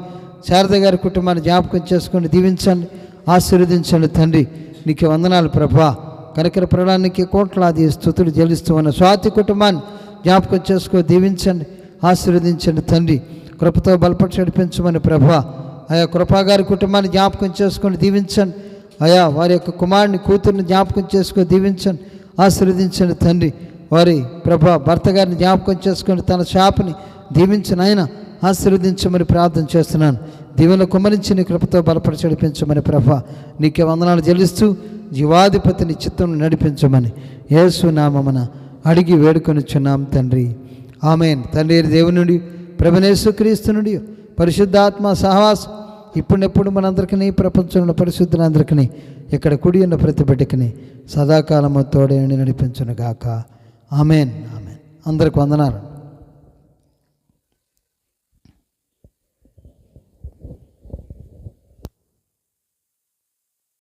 శారద గారి కుటుంబాన్ని జ్ఞాపకం చేసుకోండి, దీవించండి, ఆశీర్వదించండి తండ్రి. నీకు వందనాలు ప్రభా. కనికర ప్రళానికి కోట్లాది స్తుతులు చెల్లిస్తూ ఉన్న స్వాతి కుటుంబాన్ని జ్ఞాపకం చేసుకో, దీవించండి, ఆశీర్వదించండి తండ్రి. కృపతో బలపరిచి నడిపించమని ప్రభా. ఆయా కృపాగారి కుటుంబాన్ని జ్ఞాపకం చేసుకొని దీవించండి. అయా వారి యొక్క కుమారుని కూతుర్ని జ్ఞాపకం చేసుకో, దీవించండి, ఆశీర్వదించండి తండ్రి. వారి ప్రభా భర్త గారిని జ్ఞాపకం చేసుకొని తన షాపుని దీవించిన ఆయన ఆశీర్వదించమని ప్రార్థన చేస్తున్నాను. దీవెన కుమ్మరించి నీ కృపతో బలపరిచి నడిపించమని ప్రభా. నీకే వందనాలు చెల్లిస్తూ జీవాధిపతిని చిత్తం నడిపించమని యేసు నామమున అడిగి వేడుకొనిచున్నాం తండ్రి, ఆమేన్. తండ్రి దేవునుడి ప్రభునేసు క్రీస్తు నుండి పరిశుద్ధాత్మ సహవాసం ఇప్పుడెప్పుడు మనందరికీ, ప్రపంచంలో పరిశుద్ధులందరికీ, ఇక్కడ కుడి ఉన్న ప్రతి బిడ్డకిని సదాకాలము తోడేండి నడిపించునుగాక. ఆమేన్. ఆమేన్. అందరికి వందనాలు.